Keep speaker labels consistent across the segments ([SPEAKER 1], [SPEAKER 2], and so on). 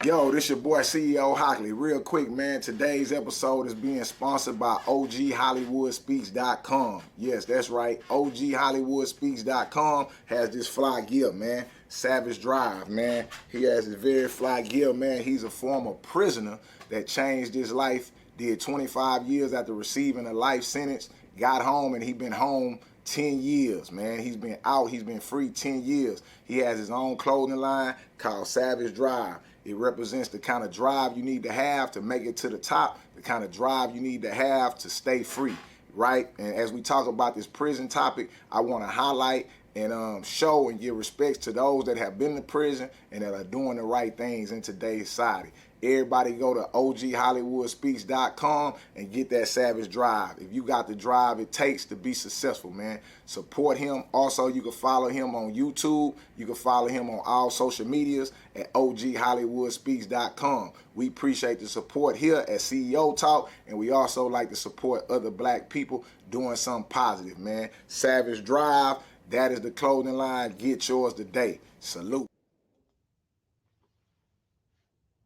[SPEAKER 1] Yo, this your boy CEO Hockley. Real quick, man. Today's episode is being sponsored by OGHollywoodspeaks.com. Yes, that's right. OGHollywoodspeaks.com has this fly gear, man. Savage Drive, man. He has this very fly gear, man. He's a former prisoner that changed his life, did 25 years after receiving a life sentence, got home, and he been home 10 years, man. He's been out, he's been free 10 years. He has his own clothing line called Savage Drive. It represents the kind of drive you need to have to make it to the top, the kind of drive you need to have to stay free, right? And as we talk about this prison topic, I want to highlight and show and give respects to those that have been to prison and that are doing the right things in today's society. Everybody go to OGHollywoodspeaks.com and get that Savage Drive. If you got the drive it takes to be successful, man, support him. Also, you can follow him on YouTube. You can follow him on all social medias at OGHollywoodspeaks.com. We appreciate the support here at CEO Talk, and we also like to support other black people doing something positive, man. Savage Drive, that is the clothing line. Get yours today. Salute.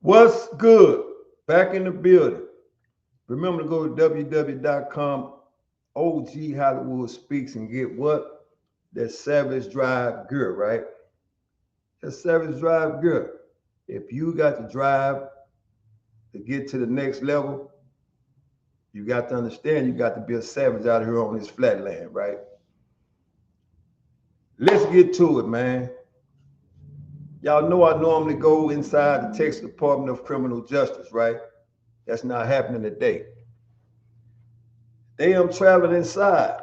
[SPEAKER 2] What's good? Back in the building. Remember to go to www.com, OG Hollywood Speaks, and get what? That Savage Drive gear, right? That Savage Drive gear. If you got to drive to get to the next level, you got to understand you got to be a savage out here on this flatland, right? Let's get to it, man. Y'all know I normally go inside the Texas Department of Criminal Justice, right? That's not happening today. Today I'm traveling inside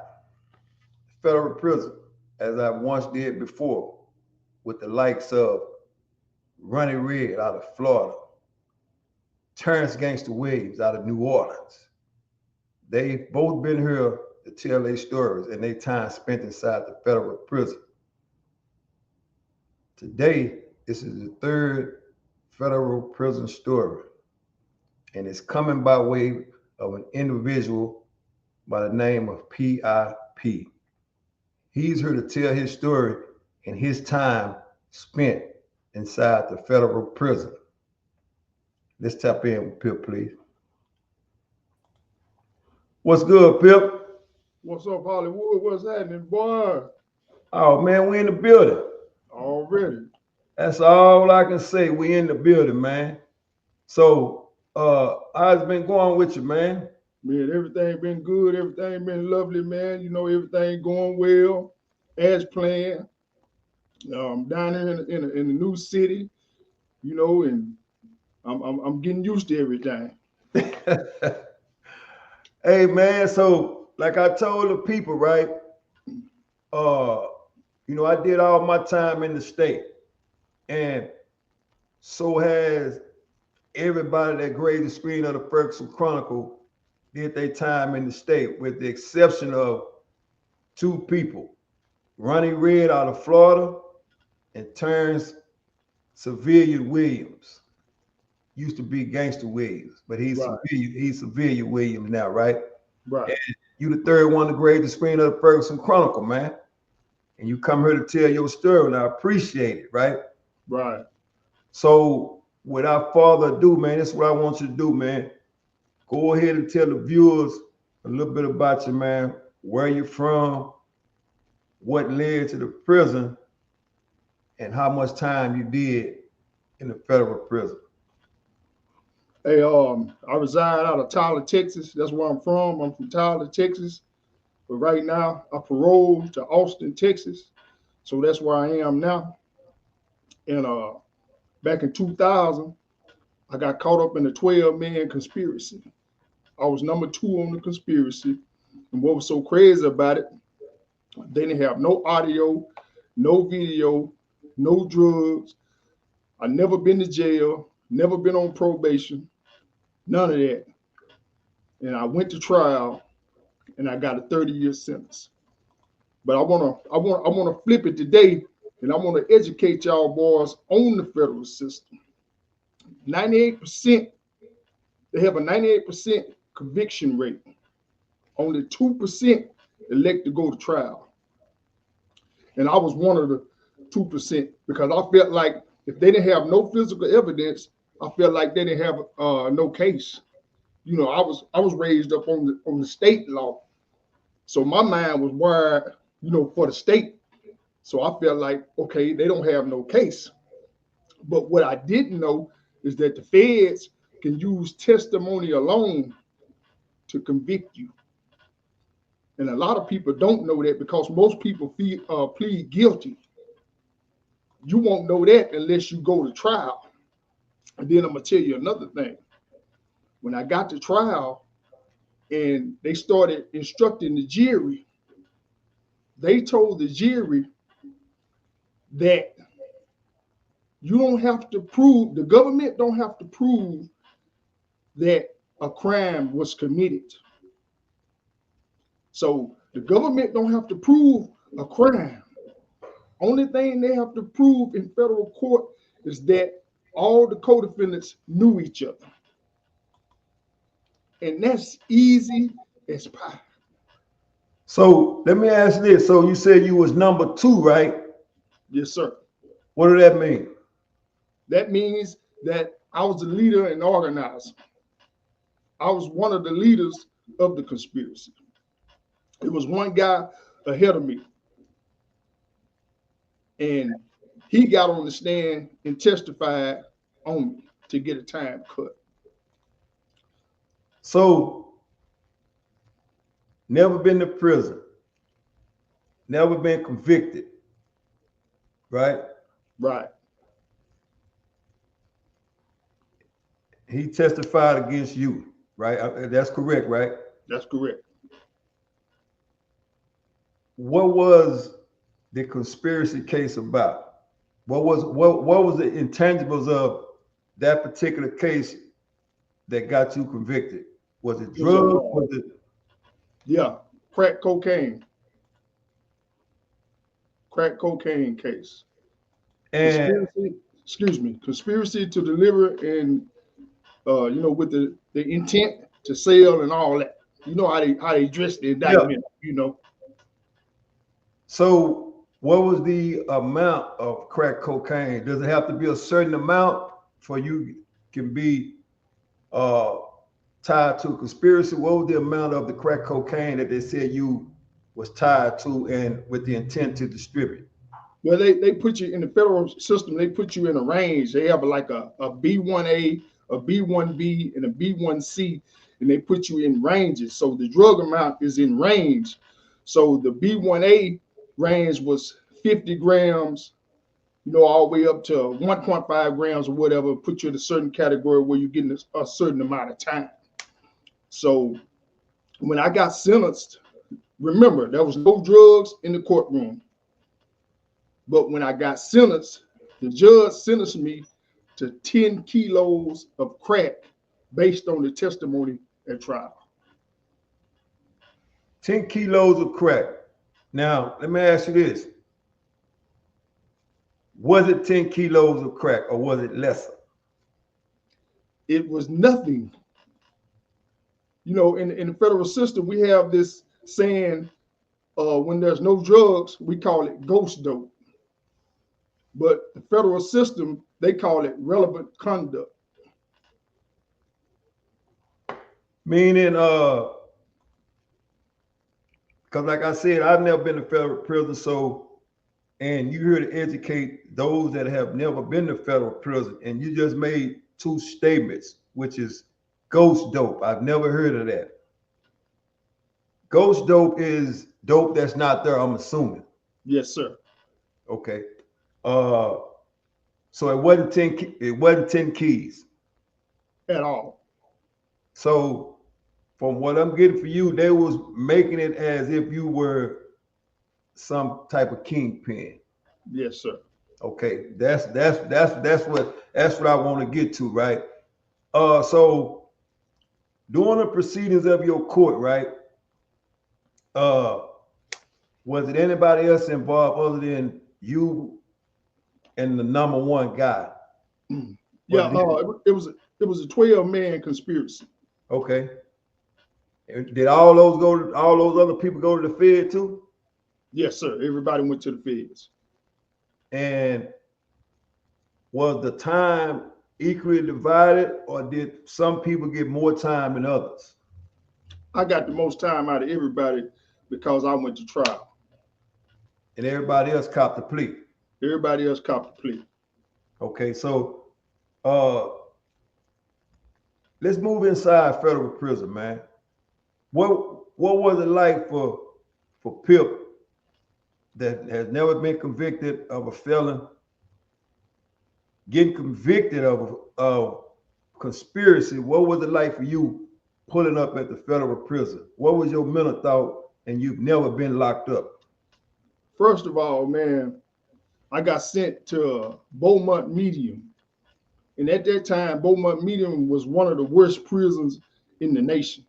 [SPEAKER 2] federal prison, as I once did before, with the likes of Ronnie Red out of Florida, Terrence Gangster Williams out of New Orleans. They've both been here to tell their stories and their time spent inside the federal prison. Today, this is the third federal prison story, and it's coming by way of an individual by the name of P.I.P. He's here to tell his story and his time spent inside the federal prison. Let's tap in with Pip, please. What's good, Pip?
[SPEAKER 3] What's up, Hollywood? What's happening, boy?
[SPEAKER 2] Oh, man, we in the building.
[SPEAKER 3] Already.
[SPEAKER 2] That's all I can say. We in the building, man. So, how's it been going with you, man?
[SPEAKER 3] Man, everything been good. Everything been lovely, man. You know, everything going well as planned. Down here in the new city, you know, and I'm getting used to everything.
[SPEAKER 2] Hey, man. So, like I told the people, right? You know, I did all my time in the state. And so has everybody that graced the screen of the Ferguson Chronicle did their time in the state, with the exception of two people, Ronnie Red out of Florida and Terrence Civilian Williams. Used to be Gangster Williams, but he's
[SPEAKER 3] Right.
[SPEAKER 2] Civilian Williams now, right?
[SPEAKER 3] Right.
[SPEAKER 2] And you the third one to grade the screen of the Ferguson Chronicle, man. And you come here to tell your story, and I appreciate it, right?
[SPEAKER 3] Right.
[SPEAKER 2] So without further ado, man, this is what I want you to do, man. Go ahead and tell the viewers a little bit about you, man. Where you from, what led to the prison, and how much time you did in the federal prison.
[SPEAKER 3] Hey, I reside out of Tyler, Texas. That's where I'm from. I'm from Tyler, Texas. But right now, I paroled to Austin, Texas. So that's where I am now. And back in 2000, I got caught up in a 12-man conspiracy. I was number 2 on the conspiracy. And what was so crazy about it, they didn't have no audio, no video, no drugs. I never been to jail, never been on probation, none of that. And I went to trial and I got a 30-year sentence. But I wanna flip it today, and I want to educate y'all boys on the federal system. 98%, they have a 98% conviction rate. Only 2% elect to go to trial. and I was one of the 2% because I felt like if they didn't have no physical evidence, I felt like they didn't have no case. You know, I was raised up on the state law, so my mind was wired, you know, for the state. So I felt like, okay, they don't have no case. But what I didn't know is that the feds can use testimony alone to convict you. And a lot of people don't know that because most people plead guilty. You won't know that unless you go to trial. And then I'm going to tell you another thing. When I got to trial and they started instructing the jury, they told the jury that you don't have to prove, the government don't have to prove that a crime was committed. So the government don't have to prove a crime. Only thing they have to prove in federal court is that all the co-defendants knew each other. And that's easy as pie.
[SPEAKER 2] So let me ask this. So you said you was number 2, right?
[SPEAKER 3] Yes, sir.
[SPEAKER 2] What did that mean?
[SPEAKER 3] That means that I was the leader and organizer. I was one of the leaders of the conspiracy. It was one guy ahead of me. And he got on the stand and testified on me to get a time cut.
[SPEAKER 2] So, never been to prison, never been convicted, right?
[SPEAKER 3] Right.
[SPEAKER 2] He testified against you, right? That's correct, right?
[SPEAKER 3] That's correct.
[SPEAKER 2] What was the conspiracy case about? What was the intangibles of that particular case that got you convicted? Was it drugs? Was it?
[SPEAKER 3] Yeah, crack cocaine. Crack cocaine case.
[SPEAKER 2] And
[SPEAKER 3] Conspiracy to deliver and you know, with the intent to sell and all that. You know how they dress the indictment, you know.
[SPEAKER 2] So what was the amount of crack cocaine? Does it have to be a certain amount for you can be tied to a conspiracy? What was the amount of the crack cocaine that they said you was tied to and with the intent to distribute?
[SPEAKER 3] Well, they put you in the federal system, they put you in a range. They have like a B1A, a B1B, and a B1C, and they put you in ranges. So the drug amount is in range. So the B1A range was 50 grams, you know, all the way up to 1.5 grams or whatever, put you in a certain category where you're getting a certain amount of time. So when I got sentenced, remember, there was no drugs in the courtroom. But when I got sentenced, the judge sentenced me to 10 kilos of crack based on the testimony at trial.
[SPEAKER 2] 10 kilos of crack. Now, let me ask you this. Was it 10 kilos of crack or was it lesser?
[SPEAKER 3] It was nothing. You know, in the federal system, we have this saying, when there's no drugs, we call it ghost dope. But the federal system, they call it relevant conduct.
[SPEAKER 2] Meaning, because like I said, I've never been to federal prison, so, and you're here to educate those that have never been to federal prison, and you just made 2 statements, which is ghost dope. I've never heard of that. Ghost dope is dope that's not there, I'm assuming.
[SPEAKER 3] Yes, sir.
[SPEAKER 2] Okay. So it wasn't 10 keys
[SPEAKER 3] at all.
[SPEAKER 2] So from what I'm getting for you, they was making it as if you were some type of kingpin.
[SPEAKER 3] Yes, sir.
[SPEAKER 2] Okay, that's what I want to get to, right? So during the proceedings of your court, right? Was it anybody else involved other than you and the number one guy?
[SPEAKER 3] Yeah, it was a 12-man conspiracy.
[SPEAKER 2] Okay. Did all those other people go to the Fed too?
[SPEAKER 3] Yes, sir. Everybody went to the feds.
[SPEAKER 2] And was the time equally divided, or did some people get more time than others?
[SPEAKER 3] I got the most time out of everybody because I went to trial.
[SPEAKER 2] And everybody else copped the plea.
[SPEAKER 3] Everybody else copped the plea.
[SPEAKER 2] Okay, so let's move inside federal prison, man. What was it like for Pip that has never been convicted of a felon, getting convicted of conspiracy? What was it like for you pulling up at the federal prison? What was your mental thought? And you've never been locked up.
[SPEAKER 3] First of all, man, I got sent to Beaumont Medium. And at that time, Beaumont Medium was one of the worst prisons in the nation.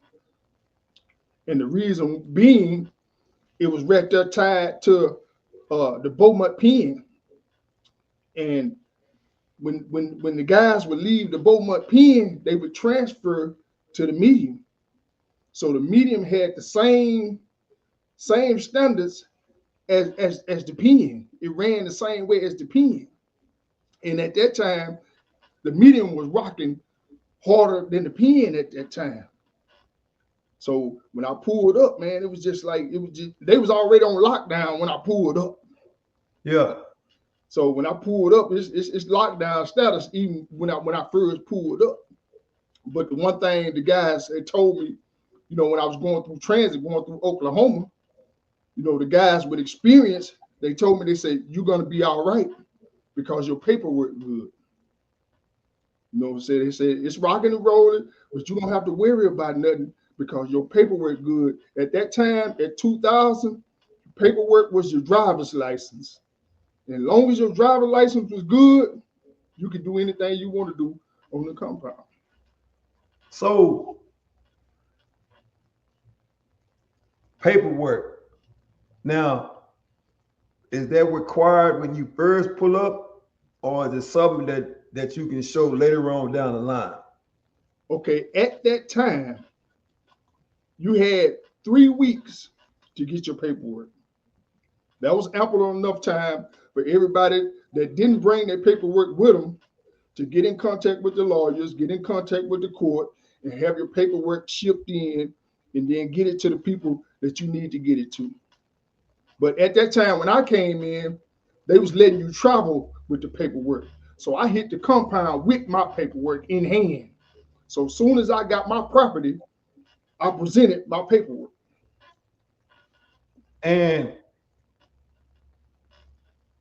[SPEAKER 3] And the reason being, it was right there tied to the Beaumont Pen. And when the guys would leave the Beaumont Pen, they would transfer to the Medium. So the Medium had the same standards as the Pen. It ran the same way as the Pen. And at that time, the Medium was rocking harder than the Pen at that time. So when I pulled up, man, it was just like they was already on lockdown when I pulled up.
[SPEAKER 2] Yeah.
[SPEAKER 3] So when I pulled up, it's lockdown status even when I first pulled up. But the one thing the guys had told me, you know, when I was going through transit, going through Oklahoma, you know, the guys with experience, they told me, they said, you're gonna be all right because your paperwork good. You know what I'm saying? They said it's rocking and rolling, but you don't have to worry about nothing because your paperwork good. At that time, at 2000, paperwork was your driver's license. And as long as your driver's license was good, you could do anything you want to do on the compound.
[SPEAKER 2] So paperwork. Now, is that required when you first pull up, or is it something that you can show later on down the line?
[SPEAKER 3] Okay, at that time, you had 3 weeks to get your paperwork. That was ample enough time for everybody that didn't bring their paperwork with them to get in contact with the lawyers, get in contact with the court, and have your paperwork shipped in, and then get it to the people that you need to get it to. But at that time, when I came in, they was letting you travel with the paperwork. So I hit the compound with my paperwork in hand. So as soon as I got my property, I presented my paperwork.
[SPEAKER 2] And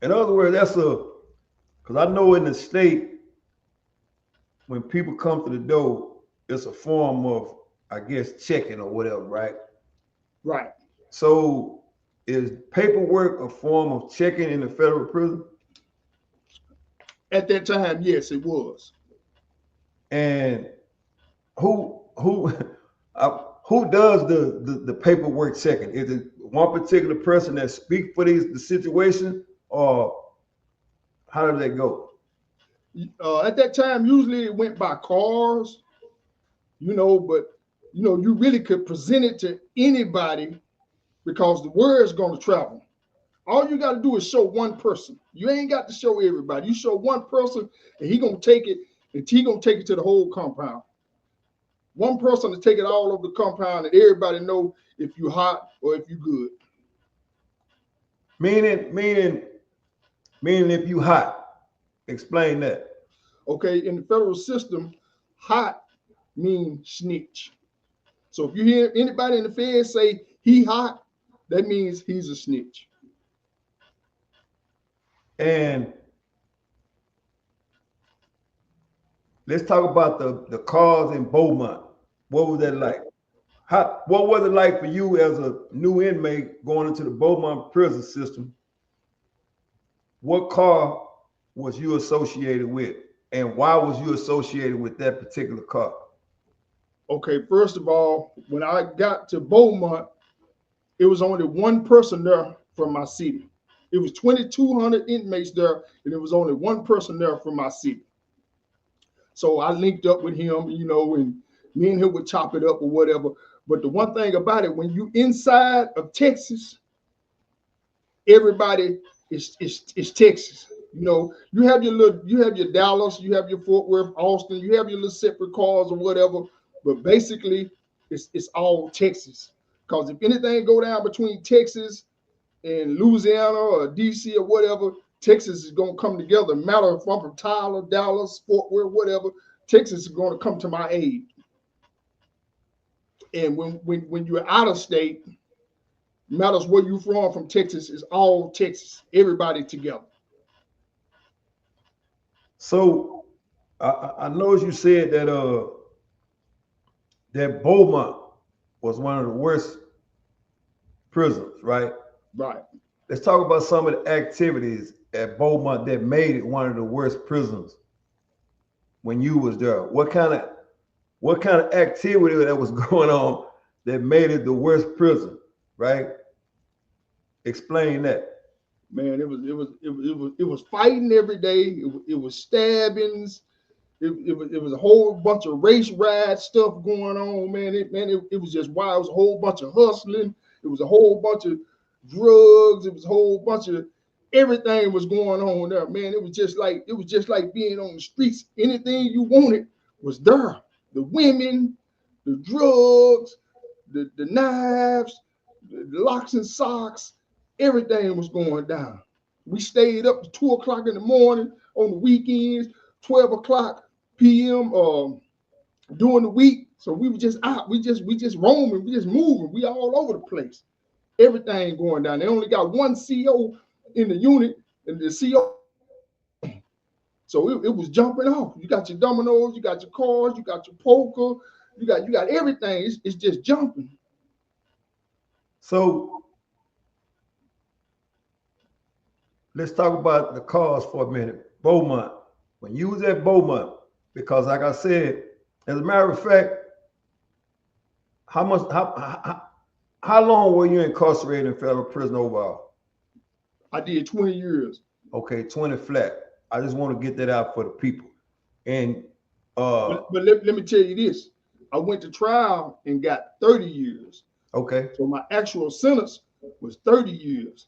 [SPEAKER 2] in other words, because I know in the state, when people come to the door, it's a form of, I guess, checking or whatever, right?
[SPEAKER 3] Right.
[SPEAKER 2] So is paperwork a form of checking in the federal prison?
[SPEAKER 3] At that time, yes, it was.
[SPEAKER 2] And who does the paperwork checking? Is it one particular person that speaks for the situation, or how does that go?
[SPEAKER 3] At that time, usually it went by cars, you know, but you know, you really could present it to anybody because the word's going to travel. All you got to do is show one person. You ain't got to show everybody. You show one person, and he gonna take it, and he gonna take it to the whole compound. One person to take it all over the compound, and everybody know if you hot or if you good.
[SPEAKER 2] Meaning if you hot. Explain that.
[SPEAKER 3] Okay, in the federal system, hot means snitch. So if you hear anybody in the Fed say he hot, that means he's a snitch.
[SPEAKER 2] And let's talk about the cars in Beaumont. What was that like? What was it like for you as a new inmate going into the Beaumont prison system? What car was you associated with, and why was you associated with that particular car?
[SPEAKER 3] Okay, first of all, when I got to Beaumont, it was only one person there from my city. It was 2,200 inmates there, and it was only one person there from my city. So I linked up with him, you know, and me and him would chop it up or whatever. But the one thing about it, when you inside of Texas, everybody is Texas. You know, you have your Dallas, you have your Fort Worth, Austin, you have your little separate cars or whatever, but basically it's all Texas. Because if anything go down between Texas and Louisiana or DC or whatever, Texas is gonna come together. Matter if I'm from Tyler, Dallas, Fort Worth, whatever, Texas is gonna come to my aid. And when you're out of state, matters where you're from Texas is all Texas, everybody together.
[SPEAKER 2] So I know you said that that Beaumont was one of the worst prisons, right?
[SPEAKER 3] Right.
[SPEAKER 2] Let's talk about some of the activities at Beaumont that made it one of the worst prisons when you was there. What kind of activity that was going on that made it the worst prison, right? Explain that.
[SPEAKER 3] Man, it was fighting every day. It was stabbings. It was a whole bunch of race riot stuff going on, man. It was just wild. It was a whole bunch of hustling. It was a whole bunch of drugs. It was a whole bunch of everything was going on there, man. It was just like being on the streets. Anything you wanted was there. The women, the drugs, the knives, the locks and socks, everything was going down. We stayed up to 2 o'clock in the morning on the weekends, 12 o'clock p.m. During the week. So we were just out. We just roaming. We just moving. We all over the place. Everything going down. They only got one CO in the unit, and the CO. So it was jumping off. You got your dominoes, you got your cars, you got your poker, you got everything. It's just jumping.
[SPEAKER 2] So let's talk about the cars for a minute. Beaumont. When you was at Beaumont, because like I said, as a matter of fact, how long were you incarcerated in federal prison overall?
[SPEAKER 3] I did 20 years.
[SPEAKER 2] Okay, 20 flat. I just want to get that out for the people. And
[SPEAKER 3] but let me tell you this. I went to trial and got 30 years.
[SPEAKER 2] Okay.
[SPEAKER 3] So my actual sentence was 30 years.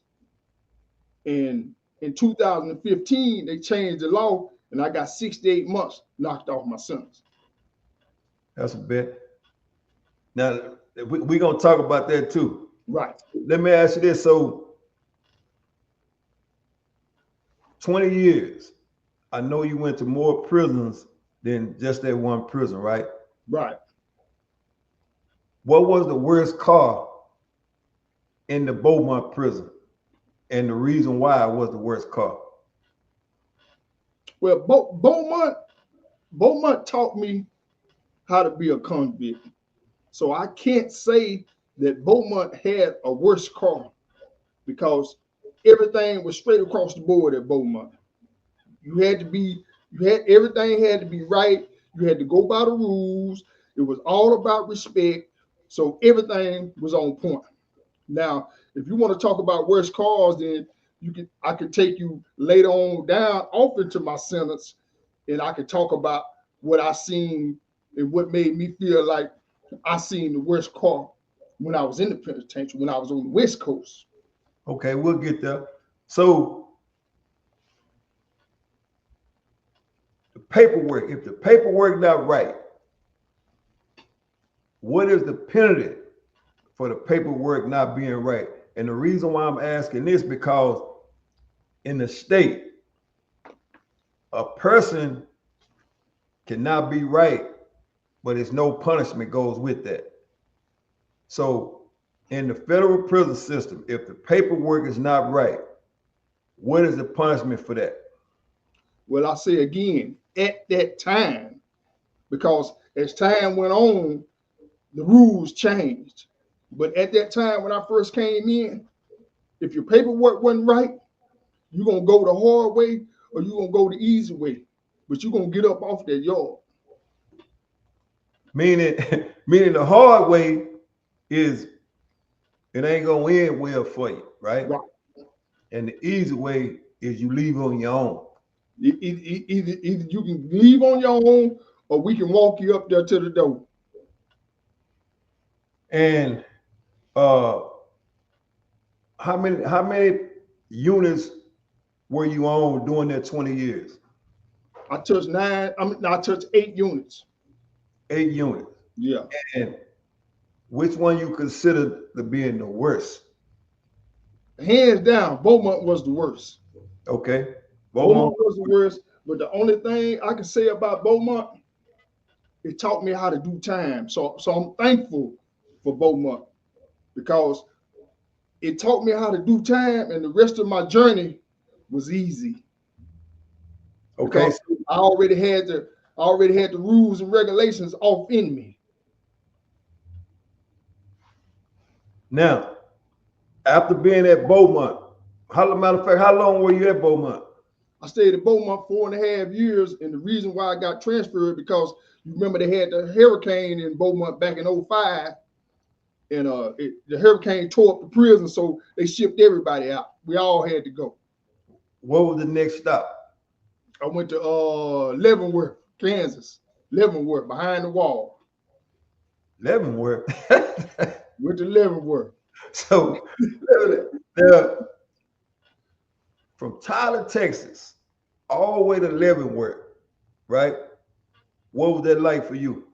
[SPEAKER 3] And in 2015, they changed the law and I got 68 months knocked off my sentence.
[SPEAKER 2] That's a bit. Now, we're going to talk about that too.
[SPEAKER 3] Right.
[SPEAKER 2] Let me ask you this. So 20 years, I know you went to more prisons than just that one prison, right?
[SPEAKER 3] Right.
[SPEAKER 2] What was the worst car in the Beaumont prison? And the reason why it was the worst car?
[SPEAKER 3] Well, Beaumont taught me how to be a convict. So I can't say that Beaumont had a worse car because everything was straight across the board at Beaumont. Everything had to be right. You had to go by the rules. It was all about respect. So everything was on point. Now, if you want to talk about worst cars, then I could take you later on down off into my sentence, and I could talk about what I seen and what made me feel like I seen the worst car when I was in the penitentiary, when I was on the West Coast.
[SPEAKER 2] Okay, we'll get there. So the paperwork, if the paperwork not right, what is the penalty for the paperwork not being right? And the reason why I'm asking this, because in the state, a person cannot be right, but it's no punishment goes with that. So in the federal prison system, if the paperwork is not right, what is the punishment for that?
[SPEAKER 3] Well, I say again, at that time, because as time went on, the rules changed. But at that time, when I first came in, if your paperwork wasn't right, you're going to go the hard way or you're going to go the easy way. But you're going to get up off that yard.
[SPEAKER 2] Meaning the hard way is it ain't going to end well for you, right?
[SPEAKER 3] Right.
[SPEAKER 2] And the easy way is you leave on your own.
[SPEAKER 3] Either you can leave on your own or we can walk you up there to the door.
[SPEAKER 2] And how many units were you on during that 20 years?
[SPEAKER 3] I touched I touched 8 units.
[SPEAKER 2] 8 units.
[SPEAKER 3] Yeah.
[SPEAKER 2] And which one you consider to being the worst?
[SPEAKER 3] Hands down, Beaumont was the worst.
[SPEAKER 2] Okay.
[SPEAKER 3] Beaumont was the worst. But the only thing I can say about Beaumont, it taught me how to do time. So I'm thankful for Beaumont because it taught me how to do time, and the rest of my journey was easy.
[SPEAKER 2] Okay.
[SPEAKER 3] Because I already had the rules and regulations off in me.
[SPEAKER 2] Now, after being at Beaumont, matter of fact, how long were you at Beaumont?
[SPEAKER 3] I stayed at Beaumont 4.5 years, and the reason why I got transferred because you remember they had the hurricane in Beaumont back in 2005, and the hurricane tore up the prison, so they shipped everybody out. We all had to go.
[SPEAKER 2] What was the next stop?
[SPEAKER 3] I went to Leavenworth, Kansas. Leavenworth, behind the wall.
[SPEAKER 2] Leavenworth.
[SPEAKER 3] Went to Leavenworth.
[SPEAKER 2] So, from Tyler, Texas, all the way to Leavenworth, right? What was that like for you?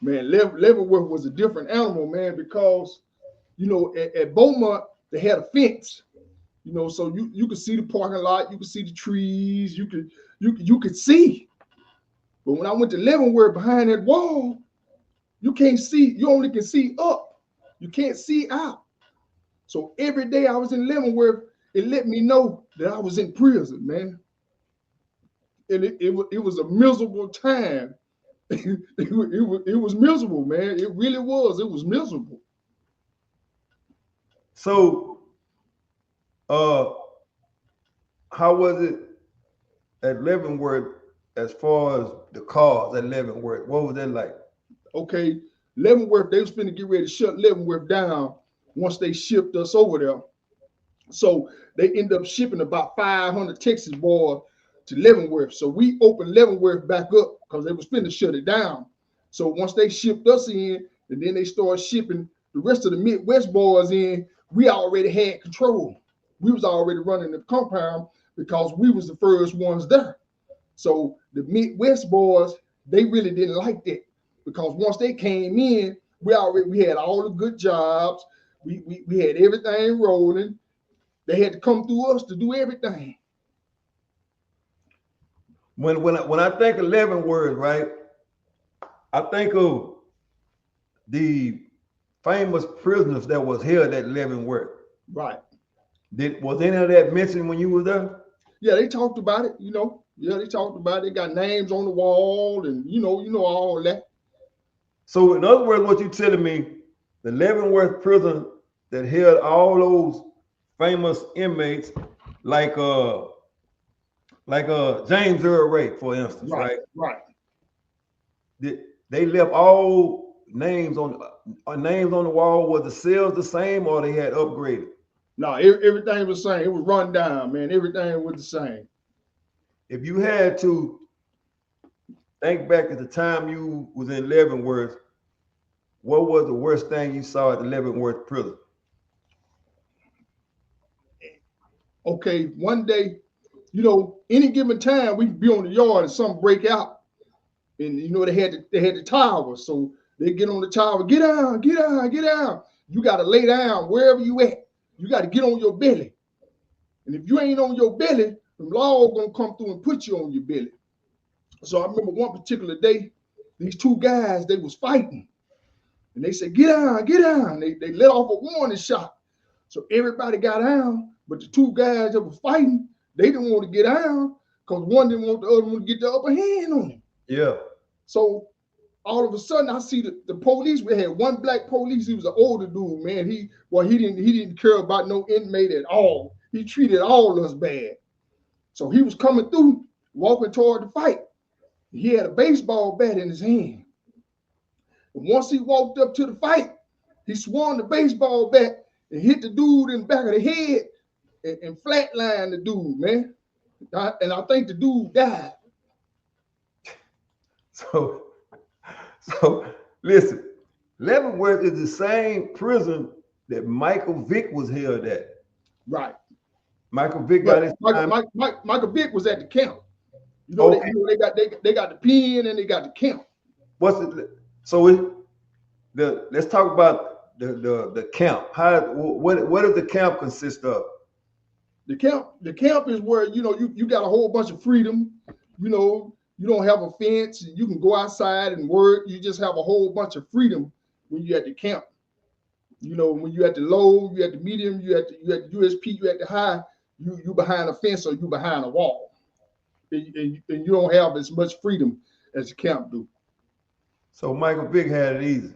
[SPEAKER 3] Man, Leavenworth was a different animal, man, because, you know, at Beaumont, they had a fence, you know, so you could see the parking lot, you could see the trees, you could see. But when I went to Leavenworth behind that wall, you can't see, you only can see up. You can't see out. So every day I was in Leavenworth, it let me know that I was in prison, man. And it was a miserable time. it was miserable, man. It really was. It was miserable.
[SPEAKER 2] So, how was it at Leavenworth as far as the cars at Leavenworth? What was that like?
[SPEAKER 3] Okay, Leavenworth, they was finna get ready to shut Leavenworth down once they shipped us over there. So they end up shipping about 500 Texas boys to Leavenworth. So we opened Leavenworth back up because they was finna shut it down. So once they shipped us in, and then they started shipping the rest of the Midwest boys in, we already had control. We was already running the compound because we was the first ones there. So the Midwest boys, they really didn't like that because once they came in, we had all the good jobs. We had everything rolling. They had to come through us to do everything.
[SPEAKER 2] When I think of Leavenworth, right, I think of the famous prisoners that was held at Leavenworth.
[SPEAKER 3] Right.
[SPEAKER 2] Was any of that mentioned when you were there?
[SPEAKER 3] Yeah, they talked about it, you know. Yeah, they talked about it. They got names on the wall and you know all that.
[SPEAKER 2] So in other words, what you telling me, the Leavenworth prison that held all those famous inmates like James Earl Ray, for instance, right?
[SPEAKER 3] Right.
[SPEAKER 2] They left all names on the wall. Was the cells the same or they had upgraded?
[SPEAKER 3] No, everything was the same. It was run down, man. Everything was the same.
[SPEAKER 2] If you had to think back at the time you was in Leavenworth, what was the worst thing you saw at the Leavenworth prison?
[SPEAKER 3] Okay, one day, you know, any given time we could be on the yard and something break out, and you know they had the tower, so they get on the tower, get down, get down, get down. You got to lay down wherever you at. You got to get on your belly, and if you ain't on your belly, the law gonna come through and put you on your belly. So I remember one particular day, these two guys they was fighting, and they said, "Get down, get down." They let off a warning shot, so everybody got down. But the two guys that were fighting, they didn't want to get down because one didn't want the other one to get the upper hand on him.
[SPEAKER 2] Yeah.
[SPEAKER 3] So all of a sudden, I see the police. We had one black police. He was an older dude, man. He didn't care about no inmate at all. He treated all of us bad. So he was coming through, walking toward the fight. He had a baseball bat in his hand. And once he walked up to the fight, he swung the baseball bat and hit the dude in the back of the head and flatlined the dude, man. And I think the dude died.
[SPEAKER 2] So listen, Leavenworth is the same prison that Michael Vick was held at.
[SPEAKER 3] Right.
[SPEAKER 2] Michael Vick got his time.
[SPEAKER 3] Michael Vick was at the camp. You know,
[SPEAKER 2] Okay.
[SPEAKER 3] they got the pen and they got the camp.
[SPEAKER 2] Let's talk about the camp. What does the camp consist of?
[SPEAKER 3] The camp is where, you know, you got a whole bunch of freedom. You know, you don't have a fence. You can go outside and work. You just have a whole bunch of freedom when you're at the camp. You know, when you're at the low, you at the medium, you at the USP, you at the high, you behind a fence or you behind a wall. And you don't have as much freedom as the camp do.
[SPEAKER 2] So Michael Vick had it easy.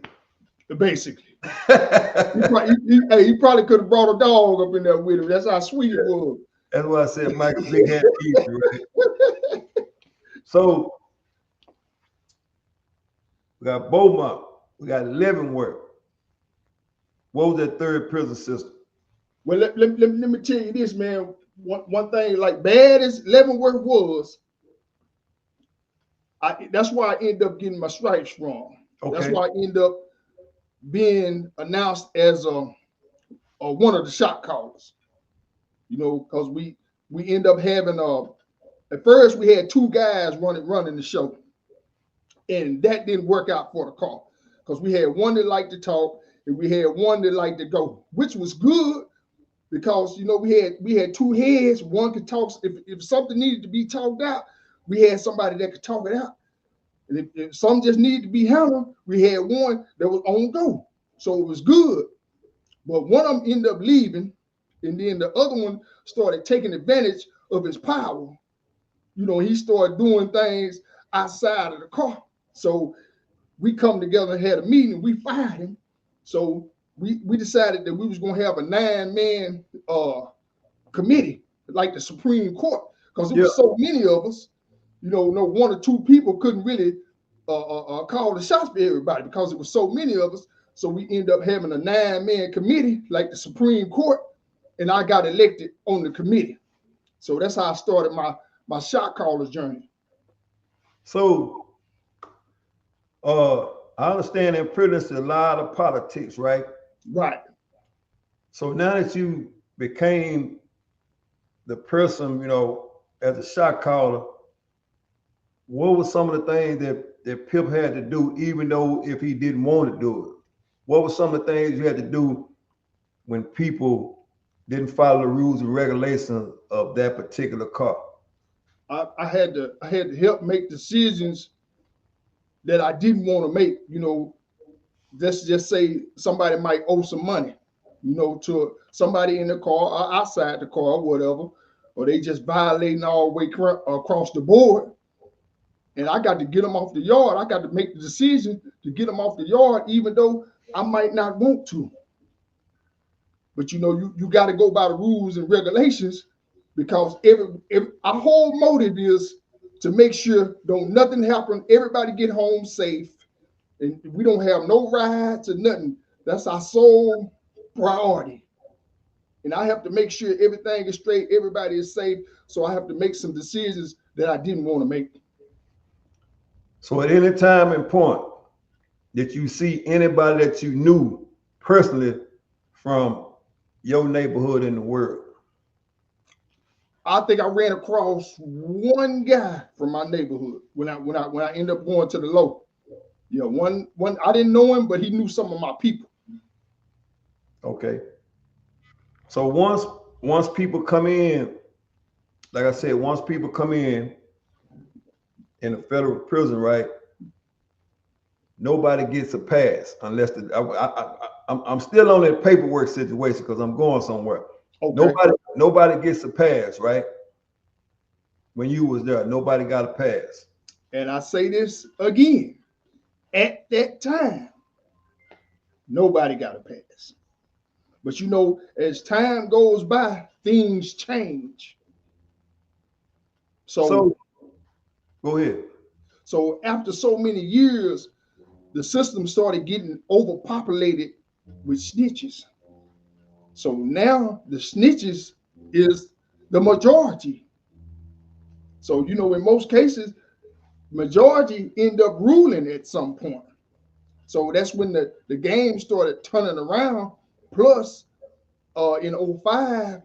[SPEAKER 3] Basically. He probably could have brought a dog up in there with him. That's how sweet it was.
[SPEAKER 2] That's why I said Michael Vick had it easy, right? So we got Beaumont, we got Leavenworth. What was that third prison system?
[SPEAKER 3] Well, let me tell you this, man. One thing, like bad as Leavenworth was, that's why I ended up getting my stripes from. Okay. That's why I ended up being announced as one of the shot callers. You know, because we end up having at first we had two guys running the show, and that didn't work out for the call because we had one that liked to talk and we had one that liked to go, which was good because, you know, we had two heads. One could talk if something needed to be talked out. We had somebody that could talk it out. And if something just needed to be handled, we had one that was on go. So it was good. But one of them ended up leaving, and then the other one started taking advantage of his power. You know, he started doing things outside of the car. So we come together and had a meeting, and we fired him. So we decided that we was going to have a 9-man committee, like the Supreme Court, because there was so many of us. You know, no one or two people couldn't really call the shots for everybody because it was so many of us. So we ended up having a 9-man committee, like the Supreme Court, and I got elected on the committee. So that's how I started my shot caller's journey.
[SPEAKER 2] So I understand in prison there's a lot of politics, right?
[SPEAKER 3] Right. So
[SPEAKER 2] now that you became the person, you know, as a shot caller, what were some of the things that Pip had to do, even though if he didn't want to do it? What were some of the things you had to do when people didn't follow the rules and regulations of that particular car?
[SPEAKER 3] I had to help make decisions that I didn't want to make. You know, let's just say somebody might owe some money, you know, to somebody in the car or outside the car or whatever, or they just violating all the way across the board. And I got to get them off the yard. I got to make the decision to get them off the yard, even though I might not want to. But, you know, you got to go by the rules and regulations because our whole motive is to make sure don't nothing happen. Everybody get home safe. And we don't have no riots or nothing. That's our sole priority. And I have to make sure everything is straight. Everybody is safe. So I have to make some decisions that I didn't want to make.
[SPEAKER 2] So at any time and point that you see anybody that you knew personally from your neighborhood in the world?
[SPEAKER 3] I think I ran across one guy from my neighborhood when I ended up going to the low. Yeah, one I didn't know him, but he knew some of my people.
[SPEAKER 2] Okay. So once people come in, like I said, once people come in a federal prison, right? Nobody gets a pass unless I'm still on that paperwork situation because I'm going somewhere. Okay. Nobody gets a pass, right? When you was there, nobody got a pass.
[SPEAKER 3] And I say this again, at that time, nobody got a pass. But you know, as time goes by, things change. So
[SPEAKER 2] go ahead.
[SPEAKER 3] So after so many years, the system started getting overpopulated with snitches. So now the snitches is the majority. So, you know, in most cases, majority end up ruling at some point. So that's when the game started turning around. Plus, in 2005,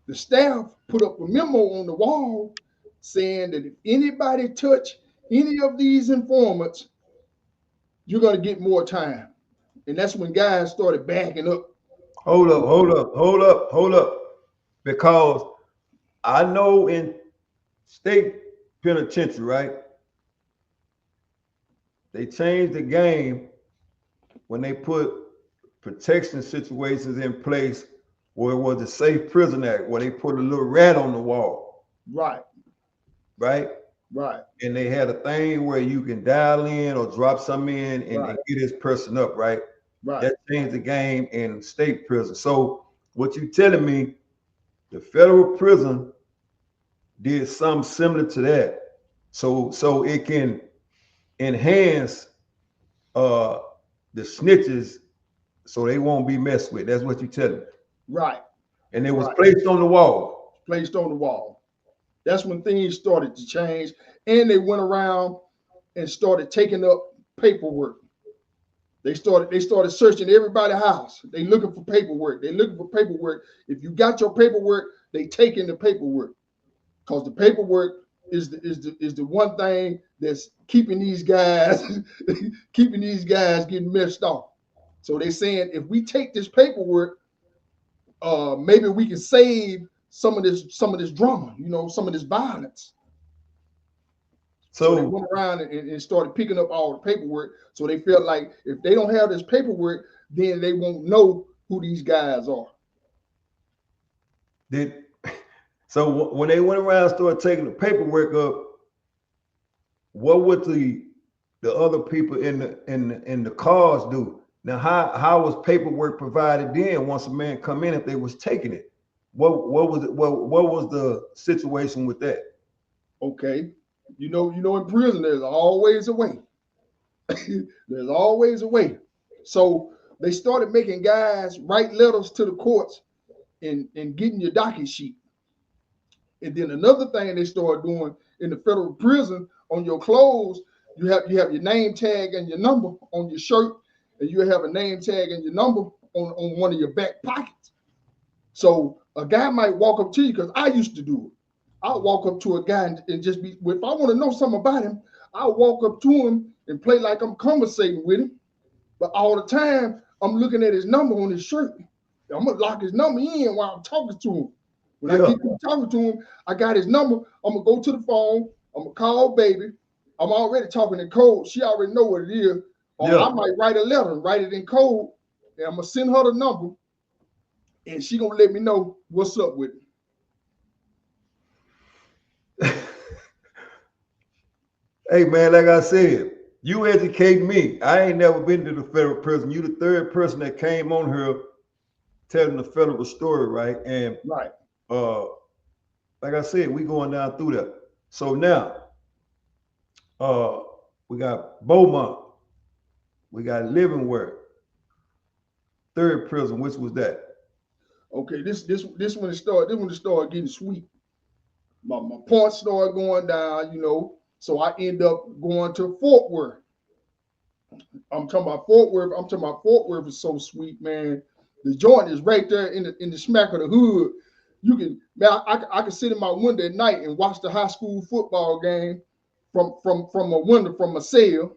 [SPEAKER 3] The staff put up a memo on the wall saying that if anybody touch any of these informants, you're going to get more time. And that's when guys started backing up.
[SPEAKER 2] Hold up. Because I know in state penitentiary, right? They changed the game when they put protection situations in place where it was the Safe Prison Act, where they put a little rat on the wall.
[SPEAKER 3] Right.
[SPEAKER 2] Right?
[SPEAKER 3] Right.
[SPEAKER 2] And they had a thing where you can dial in or drop something in and get this person up, right?
[SPEAKER 3] Right.
[SPEAKER 2] That changed the game in state prison. So what you telling me, the federal prison did something similar to that. So it can enhance the snitches so they won't be messed with. That's what you telling me.
[SPEAKER 3] Right.
[SPEAKER 2] And it was placed on the wall.
[SPEAKER 3] Placed on the wall. That's when things started to change. And they went around and started taking up paperwork. They started searching everybody's house. They looking for paperwork. If you got your paperwork, they taking the paperwork. Because the paperwork is the one thing that's keeping these guys getting messed off. So they're saying if we take this paperwork, maybe we can save some of this drama, some of this violence. So they went around and started picking up all the paperwork. So they felt like if they don't have this paperwork, then they won't know who these guys are.
[SPEAKER 2] So when they went around and started taking the paperwork up, what would the other people in the cars do? Now, how was paperwork provided then once a man come in if they was taking it? What was the situation with that?
[SPEAKER 3] Okay. In prison, there's always a way. There's always a way. So they started making guys write letters to the courts and getting your docket sheet. And then another thing they started doing in the federal prison, on your clothes, you have your name tag and your number on your shirt, and you have a name tag and your number on one of your back pockets. So a guy might walk up to you, because I used to do it. I'll walk up to a guy and just be, if I want to know something about him, I'll walk up to him and play like I'm conversating with him. But all the time, I'm looking at his number on his shirt. I'm going to lock his number in while I'm talking to him. When I get through talking to him, I got his number. I'm going to go to the phone. I'm going to call baby. I'm already talking in code. She already know what it is. Or I might write a letter, write it in code, and I'm going to send her the number, and she going to let me know what's up with it.
[SPEAKER 2] Hey, man, like I said, you educate me. I ain't never been to the federal prison. You the third person that came on here telling the federal story, right? And like I said, we going down through that. So now, we got Beaumont, we got Leavenworth, third prison. Which was that?
[SPEAKER 3] Okay, this when it started getting sweet. My points started going down, so I end up going to Fort Worth. I'm talking about Fort Worth is so sweet, man. The joint is right there in the smack of the hood. You can, man, I can sit in my window at night and watch the high school football game from a window, from a cell,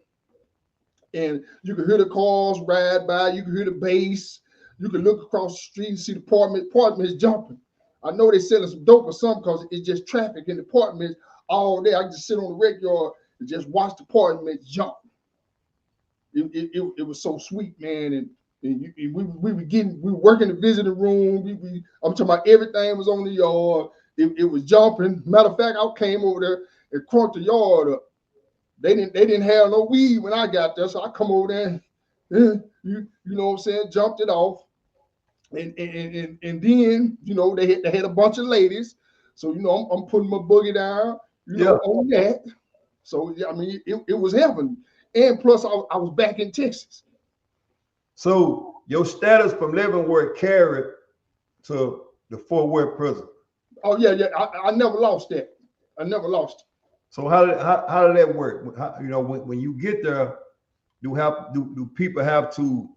[SPEAKER 3] and you can hear the cars ride by. You can hear the bass. You can look across the street and see the apartments jumping. I know they're selling some dope or something, because it's just traffic in the apartments all day. I can just sit on the rec yard and just watch the apartments jump. It was so sweet, man. And we were working the visiting room. I'm talking about everything was on the yard. It was jumping. Matter of fact, I came over there and crunked the yard up. They didn't have no weed when I got there, so I come over there and you know what I'm saying, jumped it off. And then they had a bunch of ladies. So I'm putting my boogie down, on that. So I mean it was heaven. And plus I was back in Texas.
[SPEAKER 2] So your status from Leavenworth carried to the Fort Worth prison.
[SPEAKER 3] Oh yeah. I never lost that. I never lost it.
[SPEAKER 2] So how did that work? When you get there, do people have to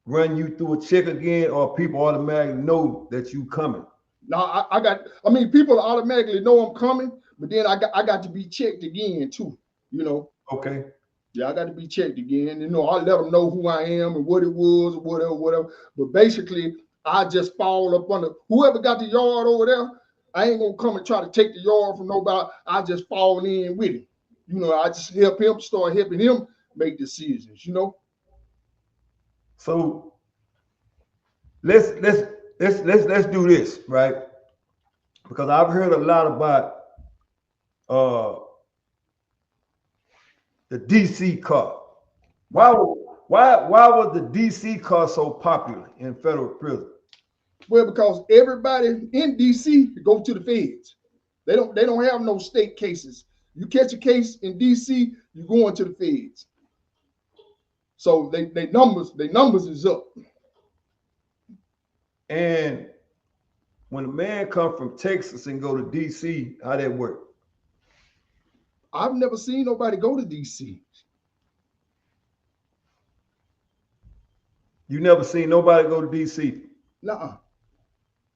[SPEAKER 2] run you through a check again, or people automatically know that you coming?
[SPEAKER 3] No, I mean, people automatically know I'm coming, but then I got to be checked again too, you know.
[SPEAKER 2] Okay.
[SPEAKER 3] Yeah, I got to be checked again. You know, I let them know who I am and what it was or whatever. But basically, I just fall up under whoever got the yard over there. I ain't gonna come and try to take the yard from nobody. I just fall in with him. You know, I just help him, start helping him make decisions. You know.
[SPEAKER 2] So let's do this, right? Because I've heard a lot about the DC car. Why was the DC car so popular in federal prison?
[SPEAKER 3] Well, because everybody in DC go to the feds. They don't have no state cases. You catch a case in DC, you going to the feds. So they numbers is up.
[SPEAKER 2] And when a man come from Texas and go to DC, how that work?
[SPEAKER 3] I've never seen nobody go to DC.
[SPEAKER 2] You never seen nobody go to DC?
[SPEAKER 3] Nuh-uh.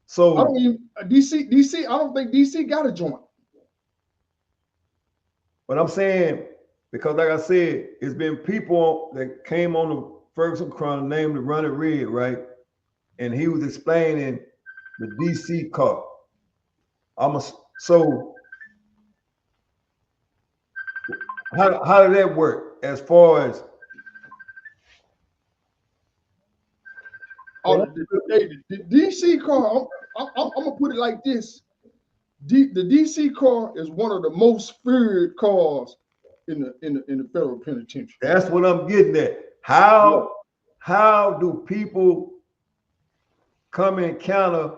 [SPEAKER 2] So
[SPEAKER 3] I don't even DC. I don't think DC got a joint.
[SPEAKER 2] But I'm saying, because like I said, it's been people that came on the Ferguson Chronicles named the Running Red, right? And he was explaining the DC car. So how did that work as far as
[SPEAKER 3] The DC car, I'm gonna put it like this. The DC car is one of the most feared cars in the federal penitentiary.
[SPEAKER 2] that's what I'm getting at. How do people come in encounter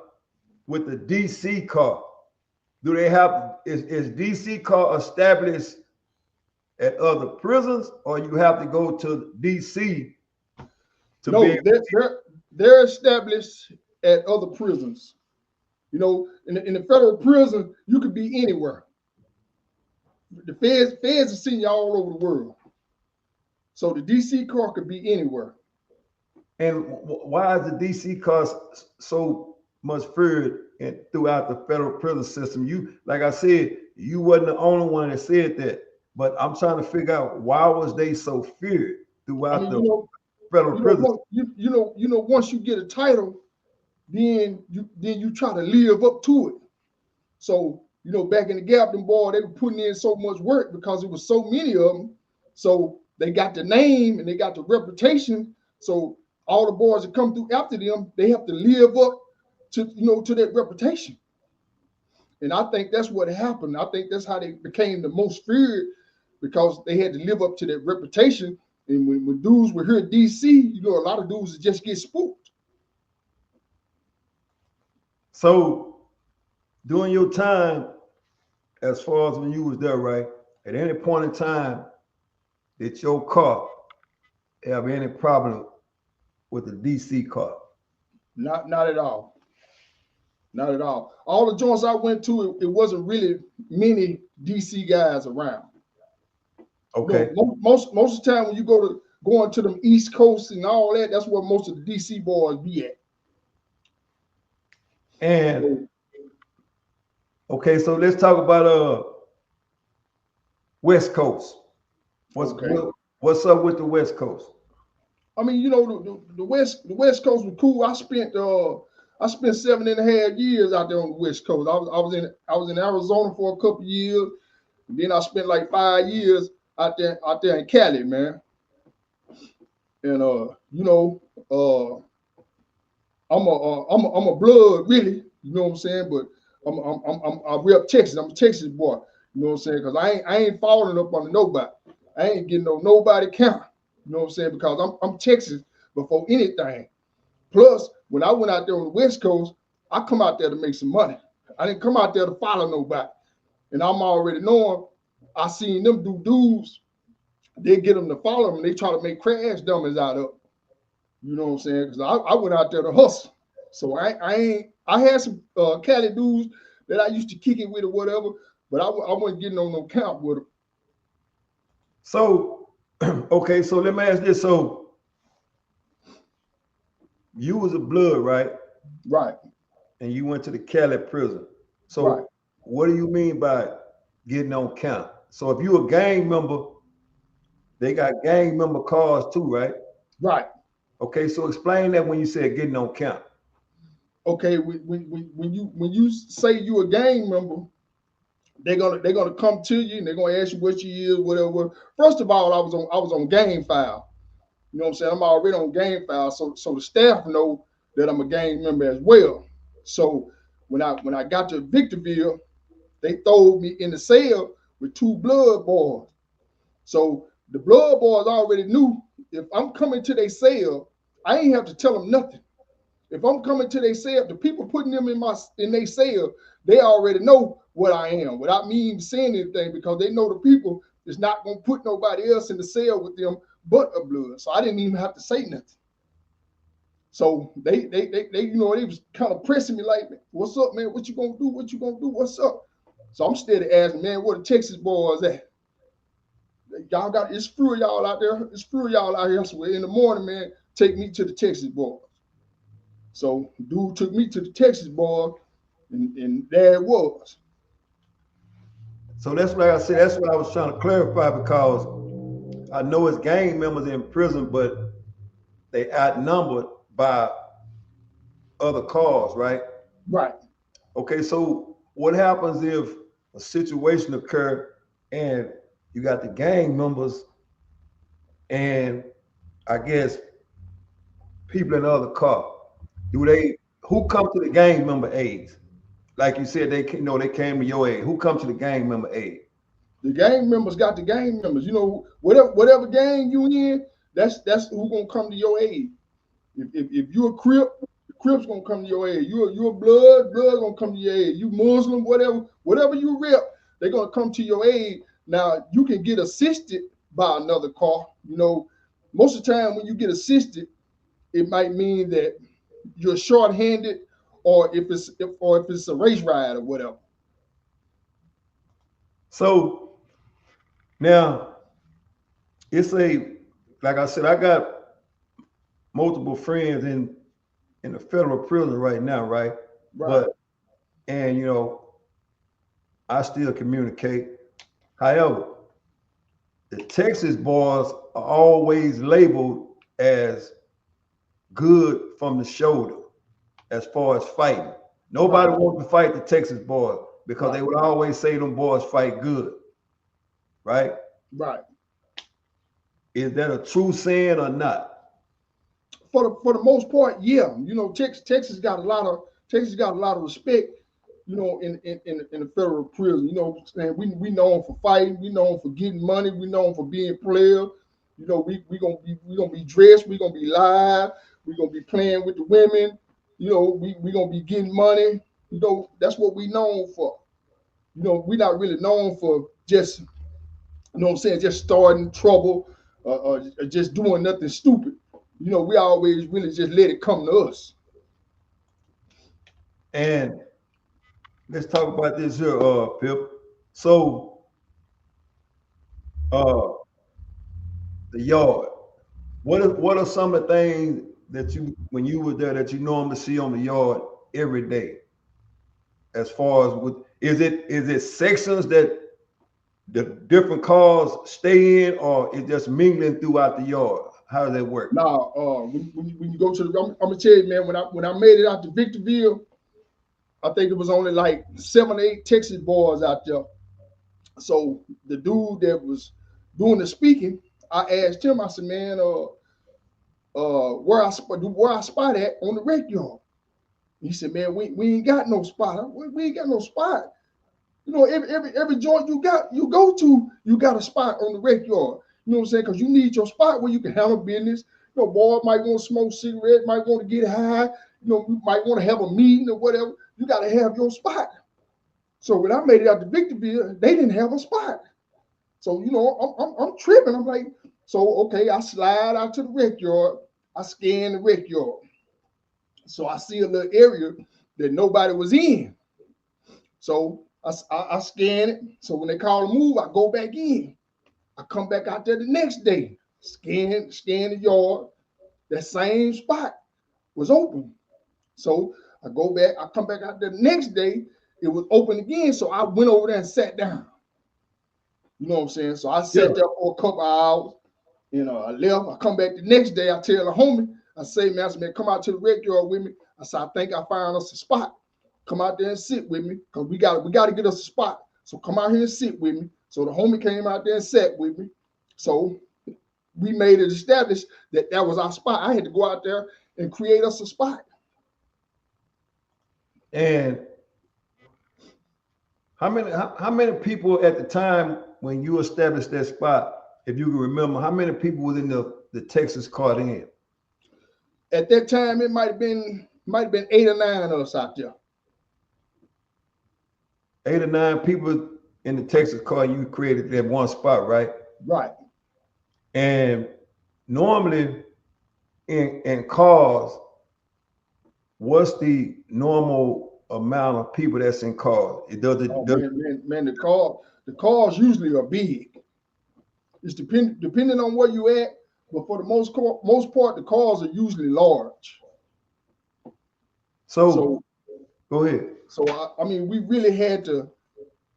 [SPEAKER 2] with the DC car? Do they have is DC car established at other prisons, or you have to go to DC to
[SPEAKER 3] No,
[SPEAKER 2] be?
[SPEAKER 3] they're established at other prisons. You know, in the federal prison, you could be anywhere. The feds are seeing you all over the world. So the DC car could be anywhere.
[SPEAKER 2] And why is the DC car so much feared throughout the federal prison system? You, like I said, you wasn't the only one that said that, but I'm trying to figure out why was they so feared throughout the federal prison?
[SPEAKER 3] Once you get a title, then you try to live up to it. So, back in the Gap, them boy, they were putting in so much work because it was so many of them. So they got the name and they got the reputation. So all the boys that come through after them, they have to live up to that reputation. And I think that's what happened. I think that's how they became the most feared, because they had to live up to that reputation. And when dudes were here at DC, a lot of dudes just get spooked.
[SPEAKER 2] So during your time, as far as when you was there, right, at any point in time, did your car have any problem with the DC car?
[SPEAKER 3] Not at all. Not at all. All the joints I went to, it wasn't really many DC guys around.
[SPEAKER 2] Okay.
[SPEAKER 3] Most of the time when you going to them East Coast and all that, that's where most of the DC boys be at.
[SPEAKER 2] And okay, so let's talk about West Coast. What's up with the West Coast?
[SPEAKER 3] I mean, the West Coast was cool. I spent 7.5 years out there on the West Coast. I was in Arizona for a couple of years, and then I spent like 5 years out there in Cali, man. And I'm a blood, really. You know what I'm saying? But I rep Texas. I'm a Texas boy. You know what I'm saying? Because I ain't falling up on nobody. I ain't getting nobody count. You know what I'm saying? Because I'm Texas before anything. Plus, when I went out there on the West Coast, I come out there to make some money. I didn't come out there to follow nobody. And I'm already knowing, I seen them do dudes, they get them to follow them, and they try to make crash dummies out of them. You know what I'm saying? Because I went out there to hustle. So I had some Cali dudes that I used to kick it with or whatever, but I wasn't getting on no count with them.
[SPEAKER 2] So, okay, so let me ask this. So you was a blood, right?
[SPEAKER 3] Right.
[SPEAKER 2] And you went to the Cali prison.
[SPEAKER 3] Right.
[SPEAKER 2] So what do you mean by getting on count? So if you a gang member, they got gang member cards too, right?
[SPEAKER 3] Right.
[SPEAKER 2] Okay, so explain that when you said getting on count.
[SPEAKER 3] Okay, when you say you a gang member, they're gonna come to you and they're gonna ask you what you is, whatever. First of all, I was on gang file. You know what I'm saying? I'm already on gang file, so the staff know that I'm a gang member as well. So when I got to Victorville, they threw me in the cell with two blood boys. So the blood boys already knew if I'm coming to their cell, I ain't have to tell them nothing. If I'm coming to their cell, the people putting them in their cell, they already know what I am without me even saying anything because they know the people is not gonna put nobody else in the cell with them but a blood. So I didn't even have to say nothing. So they they was kind of pressing me like, what's up, man? What you gonna do? What you gonna do? What's up? So I'm steady asking, man, where the Texas boys at? Y'all got it's few of y'all out there. It's few of y'all out here. So in the morning, man, take me to the Texas boys. So dude took me to the Texas boys, and there it was.
[SPEAKER 2] So that's like I said, that's what I was trying to clarify because I know it's gang members in prison, but they outnumbered by other cars, right?
[SPEAKER 3] Right.
[SPEAKER 2] Okay, so what happens if a situation occur and you got the gang members and I guess people in the other car? Do they who come to the gang member aids? Like you said, they came to your aid. Who come to the gang member aid?
[SPEAKER 3] The gang members got the gang members. You know, whatever gang you in, that's who gonna come to your aid. If you a Crip, the Crips gonna come to your aid. You a blood gonna come to your aid. You Muslim, whatever you rep, they're gonna come to your aid. Now you can get assisted by another car. You know, most of the time when you get assisted, it might mean that you're short-handed, or if it's a race ride or whatever.
[SPEAKER 2] So now it's a like I said, I got multiple friends in the federal prison right now, right?
[SPEAKER 3] Right.
[SPEAKER 2] But and I still communicate. However, the Texas boys are always labeled as good from the shoulder as far as fighting. Nobody
[SPEAKER 3] Right.
[SPEAKER 2] wants to fight the Texas boys because
[SPEAKER 3] Right.
[SPEAKER 2] they would always say them boys fight good, right?
[SPEAKER 3] Right.
[SPEAKER 2] Is that a true saying or not?
[SPEAKER 3] For the most part, yeah. You know, Texas got a lot of respect. You know, in the federal prison. You know, and we known for fighting. We known for getting money. We known for being players. You know, we gonna be dressed. We gonna be live. We gonna be playing with the women. You know, we gonna be getting money. You know, that's what we known for. You know, we not really known for just, you know what I'm saying, just starting trouble, just doing nothing stupid. You know, we always really just let it come to us.
[SPEAKER 2] And let's talk about this here, Pip. So, uh, the yard. What are some of the things that you when you were there that you normally see on the yard every day? As far as with is it sections that the different cars stay in, or it just mingling throughout the yard? How does that work?
[SPEAKER 3] Now, when you go to I'm gonna tell you, man, when I made it out to Victorville, I think it was only like 7 or 8 Texas boys out there. So the dude that was doing the speaking, I asked him, I said, man, where I spot at on the rec yard? He said, man, we ain't got no spot. We ain't got no spot. You know, every joint you go to, you got a spot on the rec yard. You know what I'm saying? Because you need your spot where you can handle business. You know, boy might want to smoke cigarette, might want to get high. You know, you might want to have a meeting or whatever. You got to have your spot. So when I made it out to Victorville, they didn't have a spot. So you know, I'm tripping. I'm like, so okay, I slide out to the rec yard. I scan the rec yard. So I see a little area that nobody was in. So I scan it. So when they call a move, I go back in. I come back out there the next day, scan the yard, that same spot. was open. So I go back, I come back out the next day, it was open again. So I went over there and sat down. You know what I'm saying? So I sat there for a couple of hours, I left. I come back the next day, I tell the homie, I say, man, come out to the rec yard with me. I said, I think I found us a spot. Come out there and sit with me, because we got to get us a spot. So come out here and sit with me. So the homie came out there and sat with me. So we made it established that was our spot. I had to go out there and create us a spot.
[SPEAKER 2] And how many people at the time when you established that spot, if you can remember, how many people was in the Texas caught in?
[SPEAKER 3] At that time, it might have been 8 or 9 of us out there.
[SPEAKER 2] 8 or 9 people in the Texas car, you created that one spot, right?
[SPEAKER 3] Right.
[SPEAKER 2] And normally in cars, what's the normal amount of people that's in cars?
[SPEAKER 3] Man, the cars usually are big. It's depending on where you at, but for the most part, the cars are usually large.
[SPEAKER 2] So go ahead.
[SPEAKER 3] So I mean, we really had to,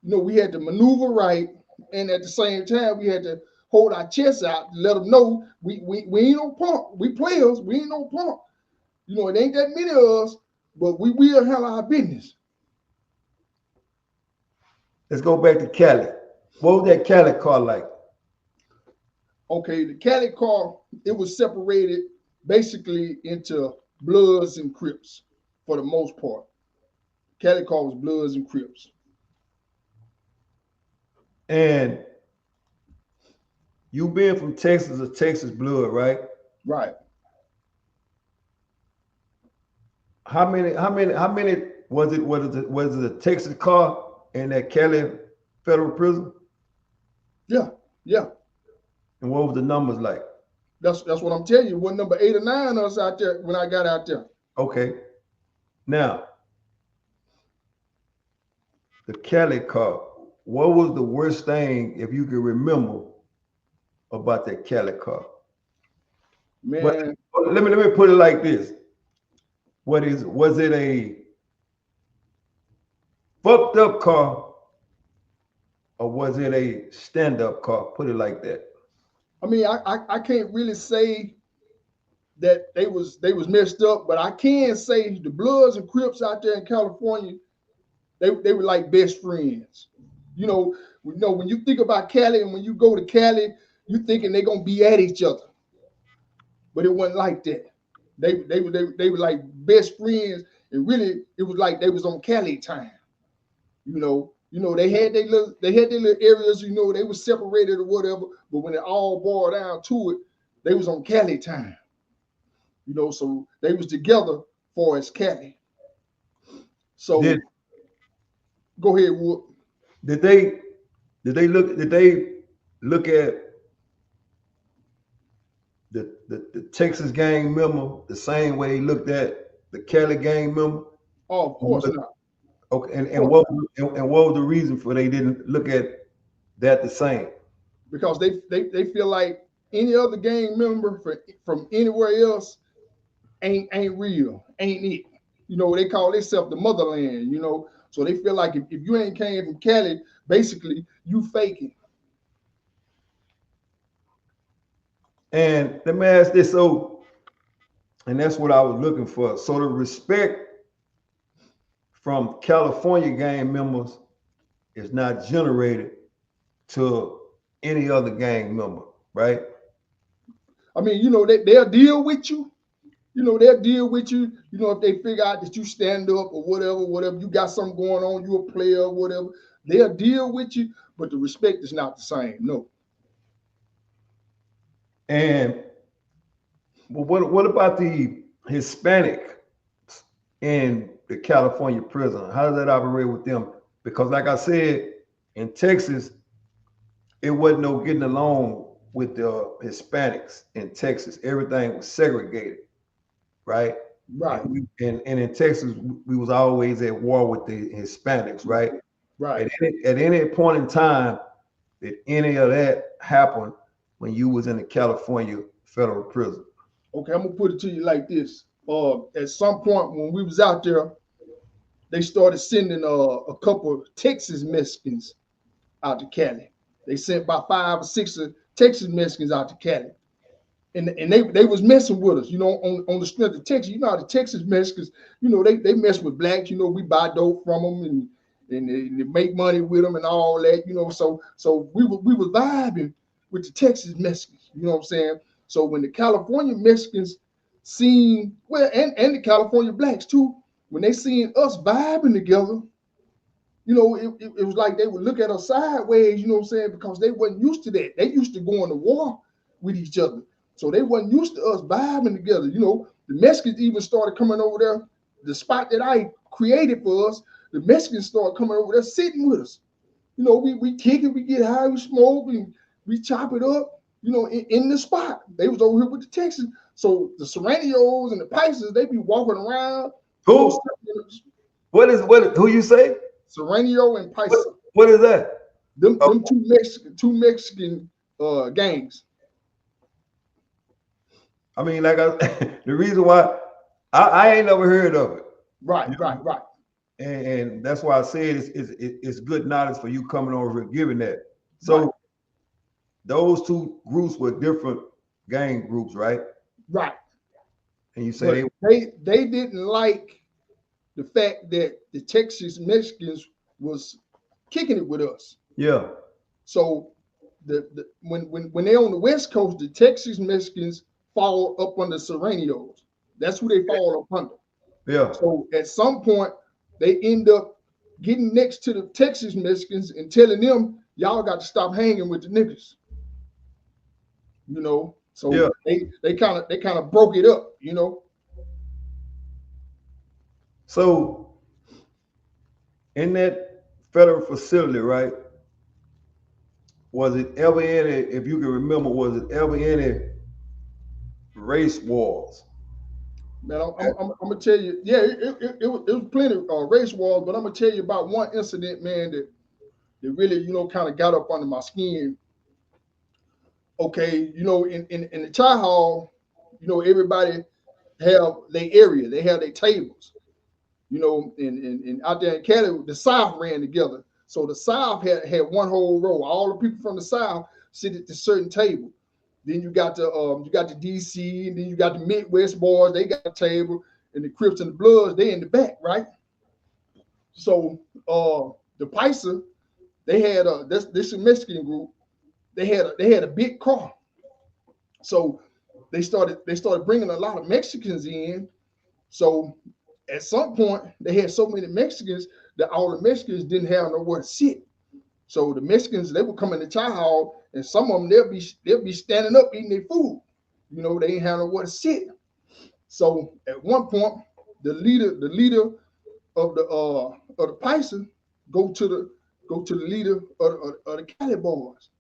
[SPEAKER 3] we had to maneuver right, and at the same time, we had to hold our chests out to let them know we ain't no punk. We players. We ain't no punk. It ain't that many of us, but we will handle our business.
[SPEAKER 2] Let's go back to Cali. What was that Cali car like?
[SPEAKER 3] Okay, the Cali car, it was separated basically into Bloods and Crips for the most part. Cali car was Bloods and Crips.
[SPEAKER 2] And you being from Texas, a Texas Blood, right?
[SPEAKER 3] Right.
[SPEAKER 2] How many was it a Texas car in that Cali federal prison?
[SPEAKER 3] Yeah.
[SPEAKER 2] And what was the numbers like?
[SPEAKER 3] That's what I'm telling you. What number 8 or 9 of us out there when I got out there.
[SPEAKER 2] Okay. Now, the Cali car, what was the worst thing, if you can remember, about that Cali car?
[SPEAKER 3] Man,
[SPEAKER 2] but let me put it like this. Was it a fucked up car, or was it a stand-up car? Put it like that.
[SPEAKER 3] I mean, I can't really say that they was messed up, but I can say the Bloods and Crips out there in California, they were like best friends. When you think about Cali, and when you go to Cali, you thinking they're gonna be at each other, but it wasn't like that. They were like best friends, and really it was like they was on Cali time. They had their little areas. They were separated or whatever, but when it all boiled down to it, they was on Cali time. So they was together for as Cali. So go ahead, Wood.
[SPEAKER 2] Did they look at the Texas gang member the same way they looked at the Cali gang member?
[SPEAKER 3] Oh, of course not.
[SPEAKER 2] Okay, and what was the reason for they didn't look at that the same?
[SPEAKER 3] Because they feel like any other gang member from anywhere else ain't real, ain't it? They call themselves the motherland. So they feel like if you ain't came from Cali, basically you faking.
[SPEAKER 2] And let me ask this, and that's what I was looking for. So the respect from California gang members is not generated to any other gang member, right?
[SPEAKER 3] I mean, they'll deal with you. They'll deal with you. If they figure out that you stand up or whatever, you got something going on, you a player or whatever, they'll deal with you, but the respect is not the same. No.
[SPEAKER 2] And what about the Hispanic in the California prison? How does that operate with them? Because like I said, in Texas, it wasn't no getting along with the Hispanics in Texas. Everything was segregated, right?
[SPEAKER 3] Right.
[SPEAKER 2] And in Texas, we was always at war with the Hispanics, right?
[SPEAKER 3] Right.
[SPEAKER 2] At any point in time, did any of that happen when you was in the California federal prison?
[SPEAKER 3] Okay, I'm gonna put it to you like this. At some point when we was out there, they started sending a couple of Texas Mexicans out to Cali. They sent about 5 or 6 Texas Mexicans out to Cali. And they was messing with us, on the strength of Texas. You know how the Texas Mexicans, they mess with blacks. We buy dope from them and they make money with them and all that. So we were vibing with the Texas Mexicans. You know what I'm saying? So when the California Mexicans seen, well, and the California blacks too, when they seen us vibing together, it was like they would look at us sideways. You know what I'm saying? Because they wasn't used to that. They used to going to war with each other. So they wasn't used to us vibing together. The Mexicans even started coming over there. The spot that I created for us, the Mexicans started coming over there sitting with us. We kick it, we get high, we smoke, and we chop it up, in the spot. They was over here with the Texans. So the Serranios and the Pisces, they be walking around.
[SPEAKER 2] Who? Who you say?
[SPEAKER 3] Serranio and Pisces.
[SPEAKER 2] What is that?
[SPEAKER 3] Them two Mexican gangs.
[SPEAKER 2] I mean, like the reason why I ain't never heard of it.
[SPEAKER 3] Right.
[SPEAKER 2] And that's why I said it's good knowledge for you coming over here giving that. So
[SPEAKER 3] right.
[SPEAKER 2] Those two groups were different gang groups, right?
[SPEAKER 3] Right.
[SPEAKER 2] And you say
[SPEAKER 3] they didn't like the fact that the Texas Mexicans was kicking it with us.
[SPEAKER 2] Yeah.
[SPEAKER 3] So when they're on the West Coast, the Texas Mexicans fall up under Serranios. That's who they fall up under.
[SPEAKER 2] Yeah.
[SPEAKER 3] So at some point, they end up getting next to the Texas Mexicans and telling them, y'all got to stop hanging with the niggas. So yeah. they kind of broke it up,
[SPEAKER 2] So in that federal facility, right? Was it ever any, if you can remember, was it ever any race wars?
[SPEAKER 3] Man, I'm gonna tell you, yeah, it was plenty of race wars, but I'm gonna tell you about one incident, man, that really, kind of got up under my skin. Okay, in the child hall, everybody have their area, they have their tables, and out there in Cali, the South ran together. So the South had one whole row. All the people from the South sit at the certain table. Then you got the DC, and then you got the Midwest boys. They got a table, and the Crips and the Bloods, they in the back, right? So the Paisa, they had this Mexican group. They had a big car. So they started bringing a lot of Mexicans in. So at some point, they had so many Mexicans that all the Mexicans didn't have nowhere to sit. So the Mexicans, they would come in the chow hall, and some of them they'll be standing up eating their food. They ain't have nowhere to sit. So at one point, the leader of the Paisa go to the leader of the Cali boys.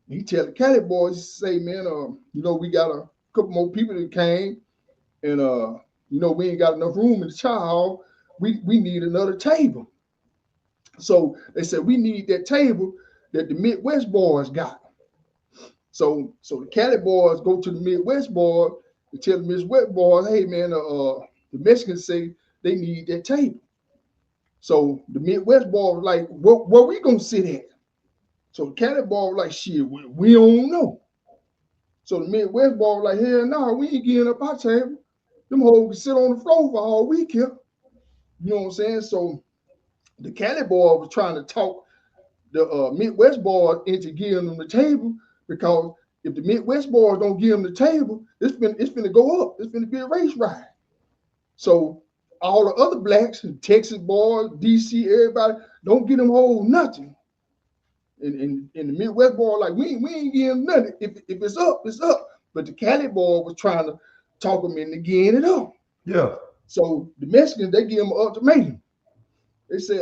[SPEAKER 3] He tell the Cali boys, say, man, we got a couple more people that came, and we ain't got enough room in the chow hall. We need another table. So they said, we need that table that the Midwest boys got. So the Cali boys go to the Midwest boys and tell the Midwest boys, hey man, the Mexicans say they need that table. So the Midwest boys was like, where we gonna sit at? So the Cali boys was like, shit, we don't know. So the Midwest boys was like, hell no, we ain't getting up our table. Them hoes can sit on the floor for all week here. You know what I'm saying? So the Cali boy was trying to talk the Midwest boys into giving them the table, because if the Midwest boys don't give them the table, it's finna go up. It's finna be a race ride. So all the other blacks, Texas boys, DC, everybody, don't get them whole nothing. And the Midwest boy like, we ain't giving nothing. If it's up, it's up. But the Cali boy was trying to talk them into getting it up.
[SPEAKER 2] Yeah.
[SPEAKER 3] So the Mexicans, they give them an ultimatum. They say,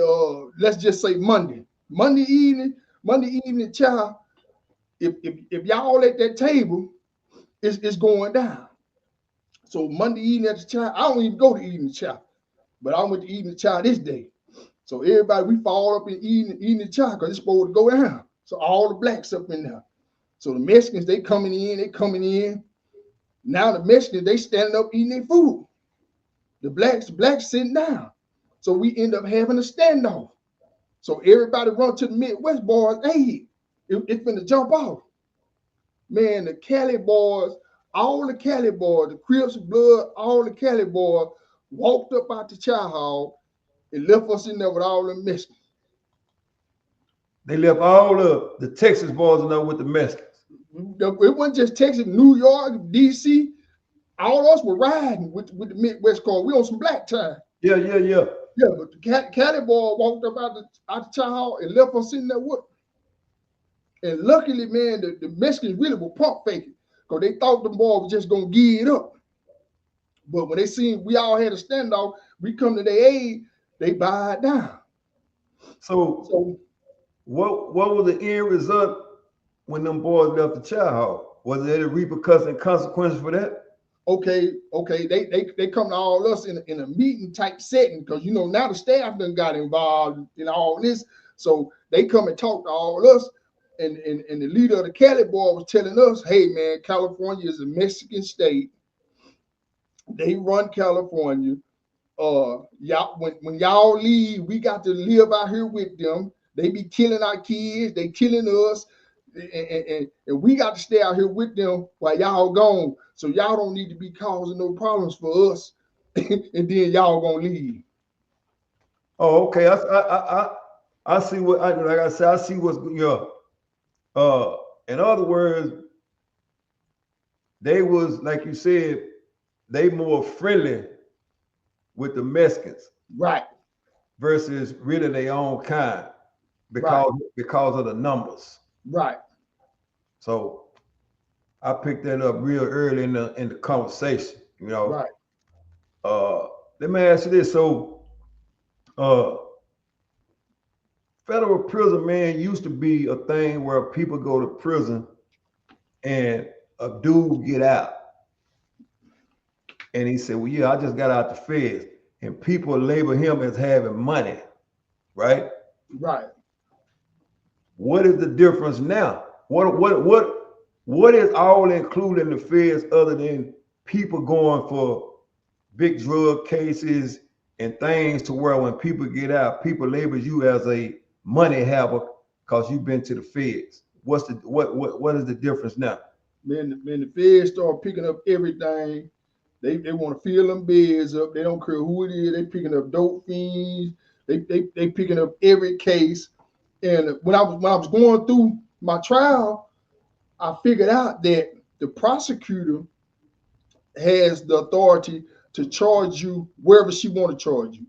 [SPEAKER 3] let's just say Monday evening, child. If y'all at that table, it's going down. So Monday evening at the child, I don't even go to eating the child, but I went to eating the child this day. So everybody, we fall up and eating the child because it's supposed to go down. So all the blacks up in there. So the Mexicans, they coming in. Now the Mexicans, they standing up eating their food. The blacks sitting down. So we end up having a standoff. So everybody run to the Midwest boys. Hey, it finna jump off. Man, the Cali boys, all the Cali boys, the Crips, Blood, all the Cali boys walked up out the chow hall and left us in there with all the Mexicans.
[SPEAKER 2] They left all of the Texas boys in there with the Mexicans.
[SPEAKER 3] It wasn't just Texas, New York, DC. All of us were riding with the Midwest car. We on some black time.
[SPEAKER 2] Yeah.
[SPEAKER 3] Yeah, but the Cali boy walked up out the chow hall and left us in there with. And luckily, man, the Mexicans really were pump faking because they thought the boys were just gonna give it up. But when they seen we all had a standoff, we come to their aid, they buy it down.
[SPEAKER 2] So what was the end result when them boys left the chow hall? Was there a repercussion consequences for that?
[SPEAKER 3] Okay, they come to all us in a meeting type setting because you know now the staff done got involved in all this, so they come and talk to all us, and the leader of the Cali boy was telling us, hey man, California is a Mexican state. They run California. Y'all when y'all leave, we got to live out here with them. They be killing our kids, they killing us. And we got to stay out here with them while y'all gone. So y'all don't need to be causing no problems for us. And then y'all gonna leave.
[SPEAKER 2] Oh, okay. I see what like I said. I see what's in other words, they was like you said, they more friendly with the Mexicans,
[SPEAKER 3] right?
[SPEAKER 2] Versus really their own kind because of the numbers.
[SPEAKER 3] Right.
[SPEAKER 2] So I picked that up real early in the conversation, you know.
[SPEAKER 3] Right.
[SPEAKER 2] Let me ask you this. So federal prison, man, used to be a thing where people go to prison and a dude get out. And he said, well, yeah, I just got out the feds. And people label him as having money, right?
[SPEAKER 3] Right.
[SPEAKER 2] What is the difference now? What is all included in the feds other than people going for big drug cases and things to where when people get out, people label you as a money haver because you've been to the feds. What is the difference now?
[SPEAKER 3] Man, the feds start picking up everything. They want to fill them beds up. They don't care who it is. They picking up dope fiends. They picking up every case. And when I was going through my trial, I figured out that the prosecutor has the authority to charge you wherever she want to charge you.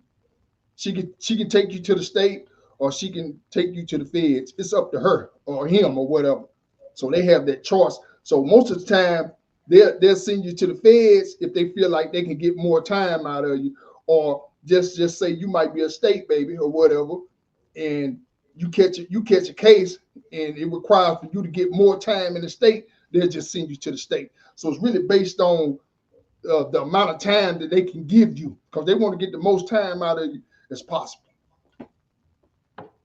[SPEAKER 3] She can take you to the state or she can take you to the feds. It's up to her or him or whatever. So they have that choice. So most of the time they'll send you to the feds if they feel like they can get more time out of you, or just say you might be a state baby or whatever, and you catch a case and it requires for you to get more time in the state, they'll just send you to the state. So it's really based on the amount of time that they can give you because they want to get the most time out of you as possible.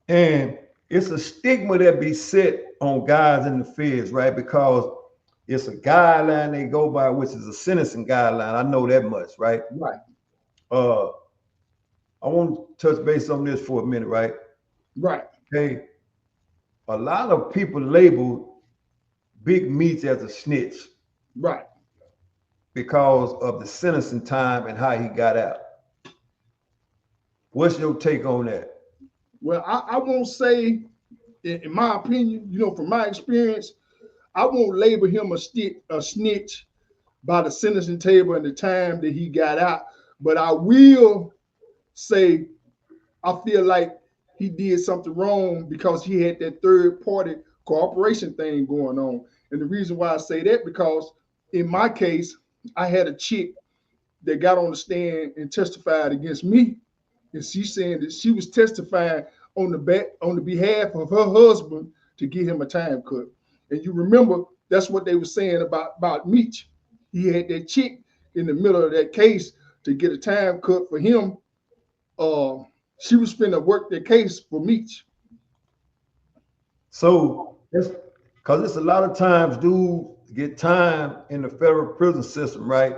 [SPEAKER 2] And it's a stigma that be set on guys in the feds, right? Because it's a guideline they go by, which is a sentencing guideline. I know that much, right?
[SPEAKER 3] Right.
[SPEAKER 2] I want to touch base on this for a minute, right?
[SPEAKER 3] Right.
[SPEAKER 2] Okay. A lot of people label Big Meats as a snitch.
[SPEAKER 3] Right.
[SPEAKER 2] Because of the sentencing time and how he got out. What's your take on that?
[SPEAKER 3] Well, I won't say, in my opinion, from my experience, I won't label him a snitch by the sentencing table and the time that he got out. But I will say I feel like he did something wrong because he had that third party cooperation thing going on. And the reason why I say that, because in my case, I had a chick that got on the stand and testified against me. And she's saying that she was testifying on the behalf of her husband to get him a time cut. And you remember, that's what they were saying about Meech. He had that chick in the middle of that case to get a time cut for him. She was finna work the case for Meech.
[SPEAKER 2] So, because it's a lot of times dudes get time in the federal prison system, right?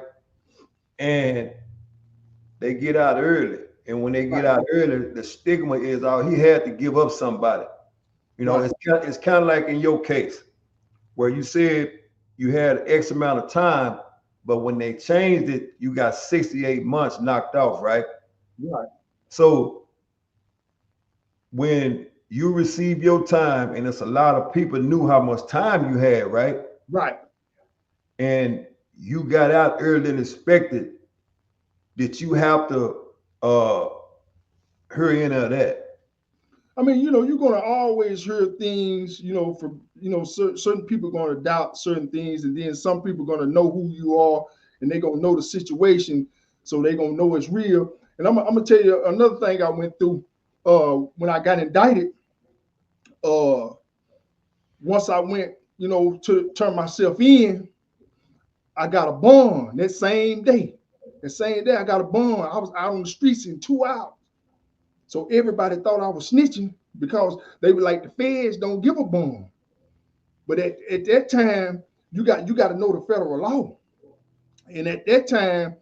[SPEAKER 2] And they get out early. And when they get out early, the stigma is he had to give up somebody. You know, it's kind of like in your case where you said you had X amount of time, but when they changed it, you got 68 months knocked off, right?
[SPEAKER 3] Right.
[SPEAKER 2] So when you receive your time, and it's a lot of people knew how much time you had, right?
[SPEAKER 3] Right.
[SPEAKER 2] And you got out earlier than expected, did you have to hear any of that?
[SPEAKER 3] I mean, you're going to always hear things, from, certain people are going to doubt certain things, and then some people are going to know who you are, and they're going to know the situation, so they're going to know it's real. And I'm going to tell you another thing I went through when I got indicted. Once I went, to turn myself in, I got a bond that same day. The same day I got a bond. I was out on the streets in 2 hours. So everybody thought I was snitching because they were like, the feds don't give a bond. But at that time, you got to know the federal law. And at that time,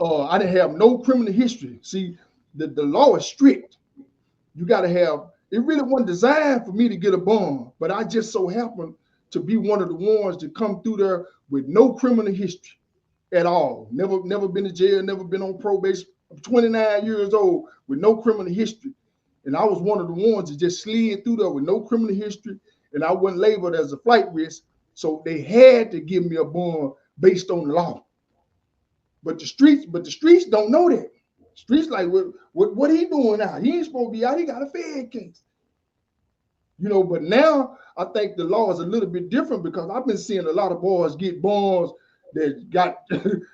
[SPEAKER 3] I didn't have no criminal history. See, the law is strict. You got to have, it really wasn't designed for me to get a bond, but I just so happened to be one of the ones to come through there with no criminal history at all. Never been to jail, never been on probation. I'm 29 years old with no criminal history. And I was one of the ones that just slid through there with no criminal history, and I wasn't labeled as a flight risk. So they had to give me a bond based on the law. But the streets don't know that. Streets like, what he doing now? He ain't supposed to be out. He got a Fed case. But now I think the law is a little bit different because I've been seeing a lot of boys get bonds that got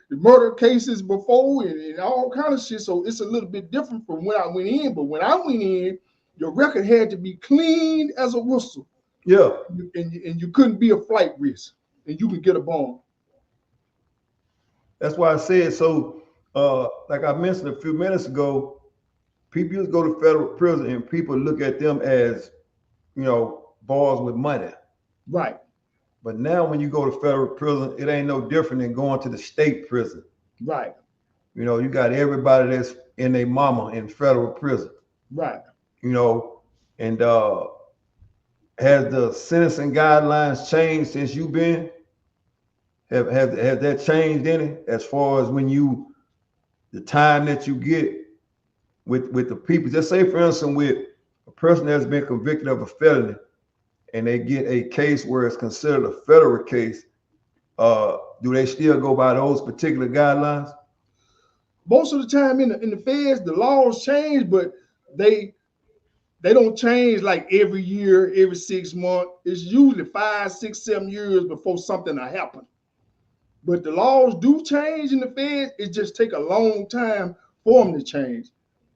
[SPEAKER 3] murder cases before and all kind of shit. So it's a little bit different from when I went in. But when I went in, your record had to be clean as a whistle.
[SPEAKER 2] Yeah.
[SPEAKER 3] And you couldn't be a flight risk, and you could get a bond.
[SPEAKER 2] That's why I said, so like I mentioned a few minutes ago, people used to go to federal prison and people look at them as, boys with money.
[SPEAKER 3] Right.
[SPEAKER 2] But now when you go to federal prison, it ain't no different than going to the state prison.
[SPEAKER 3] Right.
[SPEAKER 2] You got everybody that's in their mama in federal prison.
[SPEAKER 3] Right.
[SPEAKER 2] And has the sentencing guidelines changed since you've been? Have that changed any as far as the time that you get with the people? Just say, for instance, with a person that's been convicted of a felony and they get a case where it's considered a federal case, do they still go by those particular guidelines?
[SPEAKER 3] Most of the time in the feds, the laws change, but they don't change like every year, every 6 months. It's usually 5, 6, 7 years before something will happen. But the laws do change in the feds. It just take a long time for them to change.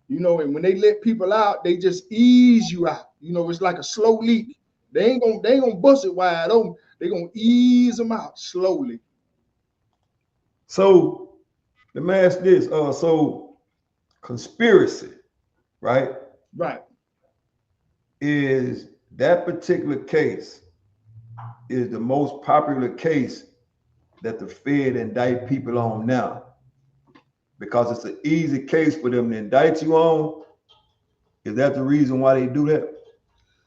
[SPEAKER 3] And when they let people out, they just ease you out. It's like a slow leak. They ain't gonna bust it wide open. They're gonna ease them out slowly.
[SPEAKER 2] So let me ask this. So conspiracy, right?
[SPEAKER 3] Right.
[SPEAKER 2] Is that particular case is the most popular case that the Fed indict people on now, because it's an easy case for them to indict you on? Is that the reason why they do that?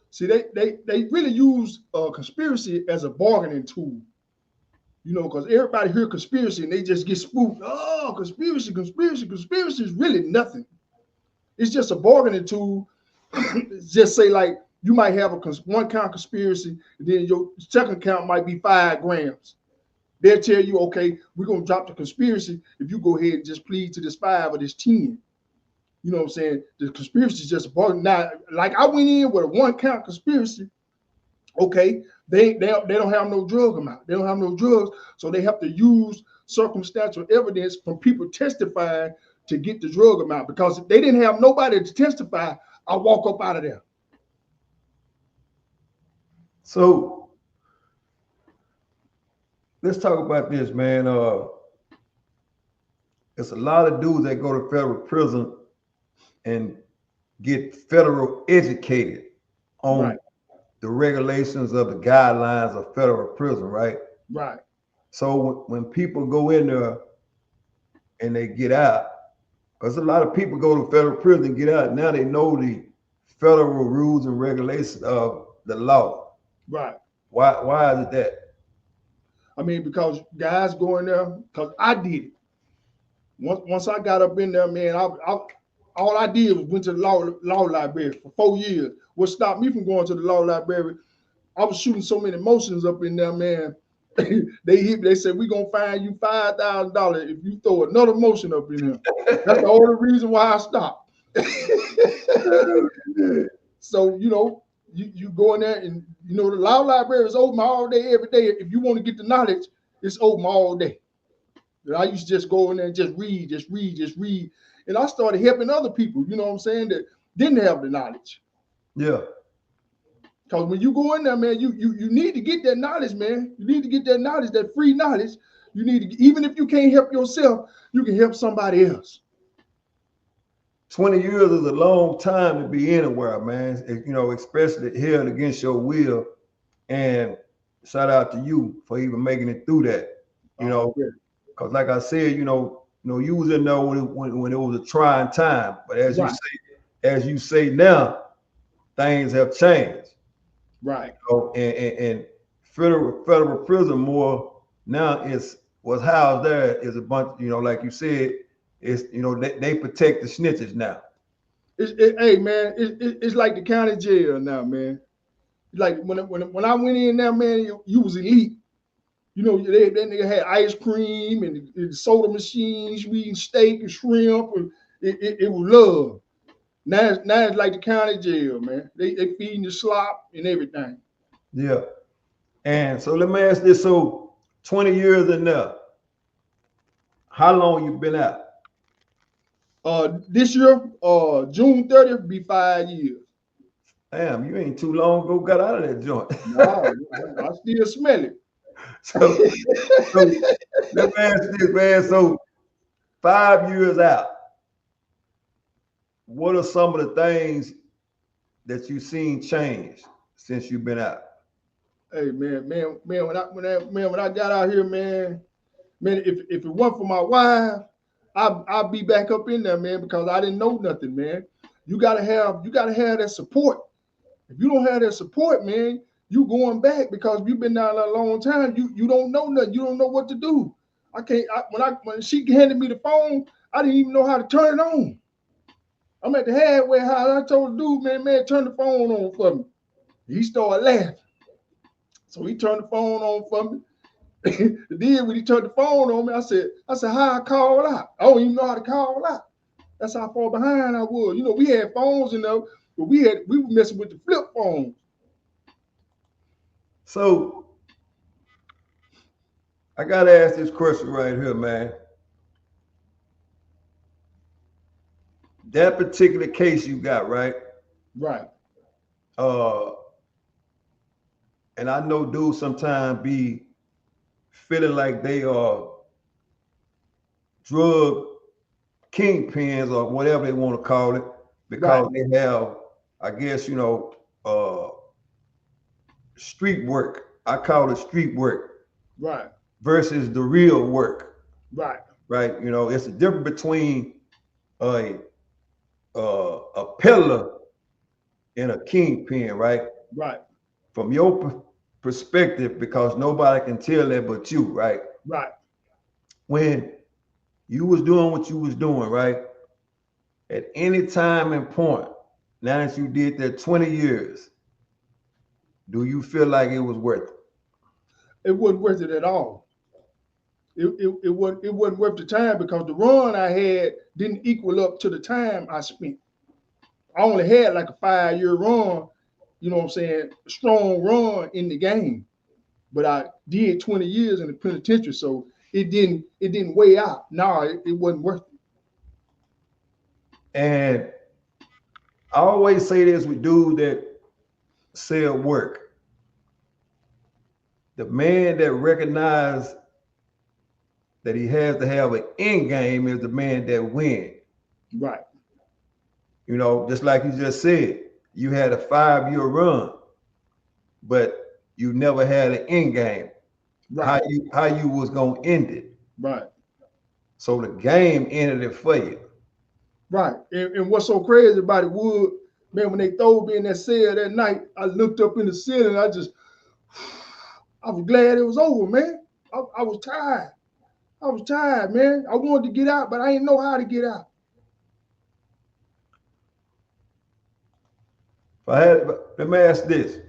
[SPEAKER 3] See, they really use conspiracy as a bargaining tool. Because everybody hear conspiracy and they just get spooked. Oh, conspiracy is really nothing. It's just a bargaining tool. Just say, like, you might have one count conspiracy, and then your second count might be 5 grams. They'll tell you, okay, we're going to drop the conspiracy if you go ahead and just plead to this 5 or this 10. You know what I'm saying? The conspiracy is just a bargain. Now, like, I went in with a 1 count conspiracy. Okay, they don't have no drug amount. They don't have no drugs, so they have to use circumstantial evidence from people testifying to get the drug amount. Because if they didn't have nobody to testify, I walk up out of there.
[SPEAKER 2] So let's talk about this, man. It's a lot of dudes that go to federal prison and get federal educated on the regulations of the guidelines of federal prison, right?
[SPEAKER 3] Right.
[SPEAKER 2] So when people go in there and they get out, Because a lot of people go to federal prison and get out. Now they know the federal rules and regulations of the law.
[SPEAKER 3] Right.
[SPEAKER 2] Why is it that?
[SPEAKER 3] I mean, because guys go in there, because I did it. Once I got up in there, man, all I did was went to the law library for 4 years. What stopped me from going to the law library, I was shooting so many motions up in there, man. They said, we're going to fine you $5,000 if you throw another motion up in here. That's the only reason why I stopped. So, you go in there and, the law library is open all day, every day. If you want to get the knowledge, it's open all day. And I used to just go in there and just read. And I started helping other people, you know what I'm saying, that didn't have the knowledge.
[SPEAKER 2] Yeah.
[SPEAKER 3] Because when you go in there, man, you need to get that knowledge, man. You need to get that knowledge, that free knowledge. You need to, even if you can't help yourself, you can help somebody else.
[SPEAKER 2] 20 years is a long time to be anywhere, man. Especially held against your will. And shout out to you for even making it through that. Because like I said, you was in there when it was a trying time. But as you say now, things have changed.
[SPEAKER 3] Right.
[SPEAKER 2] And federal prison more now what's housed there is a bunch, like you said, it's they protect the snitches now.
[SPEAKER 3] Hey man, it's like the county jail now, man. Like when I went in there, man, you was elite. That nigga had ice cream and soda machines, we eating steak and shrimp, and it was love. Now it's like the county jail, man. They feeding you slop and everything.
[SPEAKER 2] Yeah. And so let me ask this: so 20 years in there, how long you been out?
[SPEAKER 3] This year, June 30th, be 5 years.
[SPEAKER 2] Damn, you ain't too long ago got out of that joint.
[SPEAKER 3] No, I still smell it.
[SPEAKER 2] So let me ask this, man. So 5 years out, what are some of the things that you've seen change since you've been out?
[SPEAKER 3] Hey man, when I got out here, man, if it weren't for my wife, I'd be back up in there, man, because I didn't know nothing, man. You gotta have that support. If you don't have that support, man, you going back because you've been down there a long time. You don't know nothing. You don't know what to do. When she handed me the phone, I didn't even know how to turn it on. I'm at the halfway house. I told the dude, man, turn the phone on for me. He started laughing. So he turned the phone on for me. Then when he turned the phone on me, I said, how I call out? I don't even know how to call out. That's how far behind I was. We had phones in there, but we were messing with the flip phones.
[SPEAKER 2] So I gotta ask this question right here, man. That particular case you got, right?
[SPEAKER 3] Right.
[SPEAKER 2] And I know dudes sometimes be feeling like they are drug kingpins or whatever they want to call it, because they have, I guess, street work. I call it street work.
[SPEAKER 3] Right.
[SPEAKER 2] Versus the real work.
[SPEAKER 3] Right.
[SPEAKER 2] Right. It's a difference between a peddler and a kingpin, right?
[SPEAKER 3] Right.
[SPEAKER 2] From your perspective, because nobody can tell that but you, right?
[SPEAKER 3] Right.
[SPEAKER 2] When you was doing what you was doing, right? At any time and point, now that you did that 20 years, do you feel like it was worth it?
[SPEAKER 3] It wasn't worth it at all. It wasn't worth the time because the run I had didn't equal up to the time I spent. I only had like a 5-year run, you know what I'm saying, strong run in the game. But I did 20 years in the penitentiary, so it didn't weigh out. No, it wasn't worth it.
[SPEAKER 2] And I always say this with dudes that sell work. The man that recognizes that he has to have an end game is the man that wins.
[SPEAKER 3] Right.
[SPEAKER 2] Just like you just said, you had a 5-year run, but you never had an end game. Right. How you was gonna end it.
[SPEAKER 3] Right.
[SPEAKER 2] So the game ended it for you.
[SPEAKER 3] Right. And what's so crazy about it, Wood, man, when they threw me in that cell that night, I looked up in the ceiling. I was glad it was over, man. I was tired. I was tired, man. I wanted to get out, but I didn't know how to get out.
[SPEAKER 2] Let me ask this.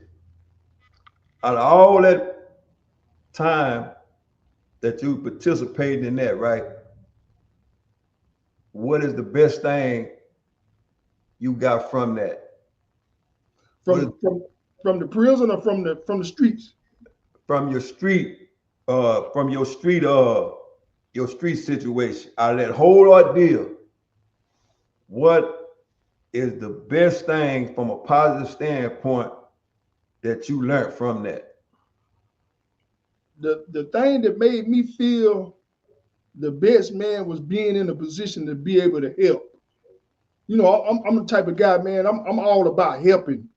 [SPEAKER 2] Out of all that time that you participated in that, right? What is the best thing you got from that?
[SPEAKER 3] From the prison or from the streets?
[SPEAKER 2] From your street, your street situation, out of that whole ordeal, what is the best thing from a positive standpoint that you learned from that?
[SPEAKER 3] The thing that made me feel the best, man, was being in a position to be able to help. You know, I'm the type of guy, man. I'm all about helping.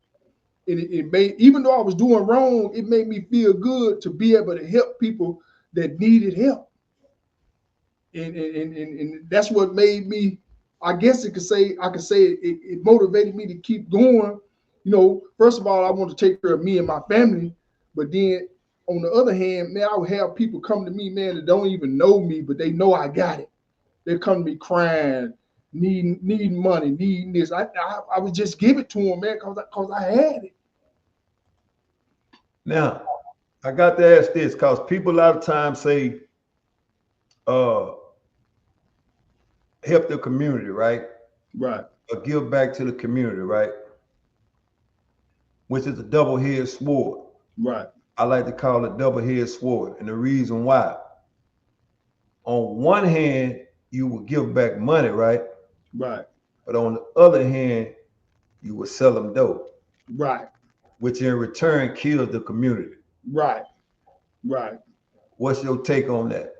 [SPEAKER 3] And it made, even though I was doing wrong, it made me feel good to be able to help people that needed help. And that's what made me, I guess I could say it motivated me to keep going. You know, first of all, I want to take care of me and my family, but then on the other hand, man, I would have people come to me, man, that don't even know me, but they know I got it. They come to me crying, needing money, needing this. I would just give it to them, man, because I had it.
[SPEAKER 2] Now, I got to ask this because people a lot of times say, help the community, right?
[SPEAKER 3] Right.
[SPEAKER 2] Or give back to the community, right? Which is a double-headed sword.
[SPEAKER 3] Right.
[SPEAKER 2] I like to call it double-headed sword. And the reason why, on one hand, you will give back money, right?
[SPEAKER 3] Right.
[SPEAKER 2] But on the other hand, you will sell them dope.
[SPEAKER 3] Right.
[SPEAKER 2] Which in return kills the community.
[SPEAKER 3] Right. Right.
[SPEAKER 2] What's your take on that?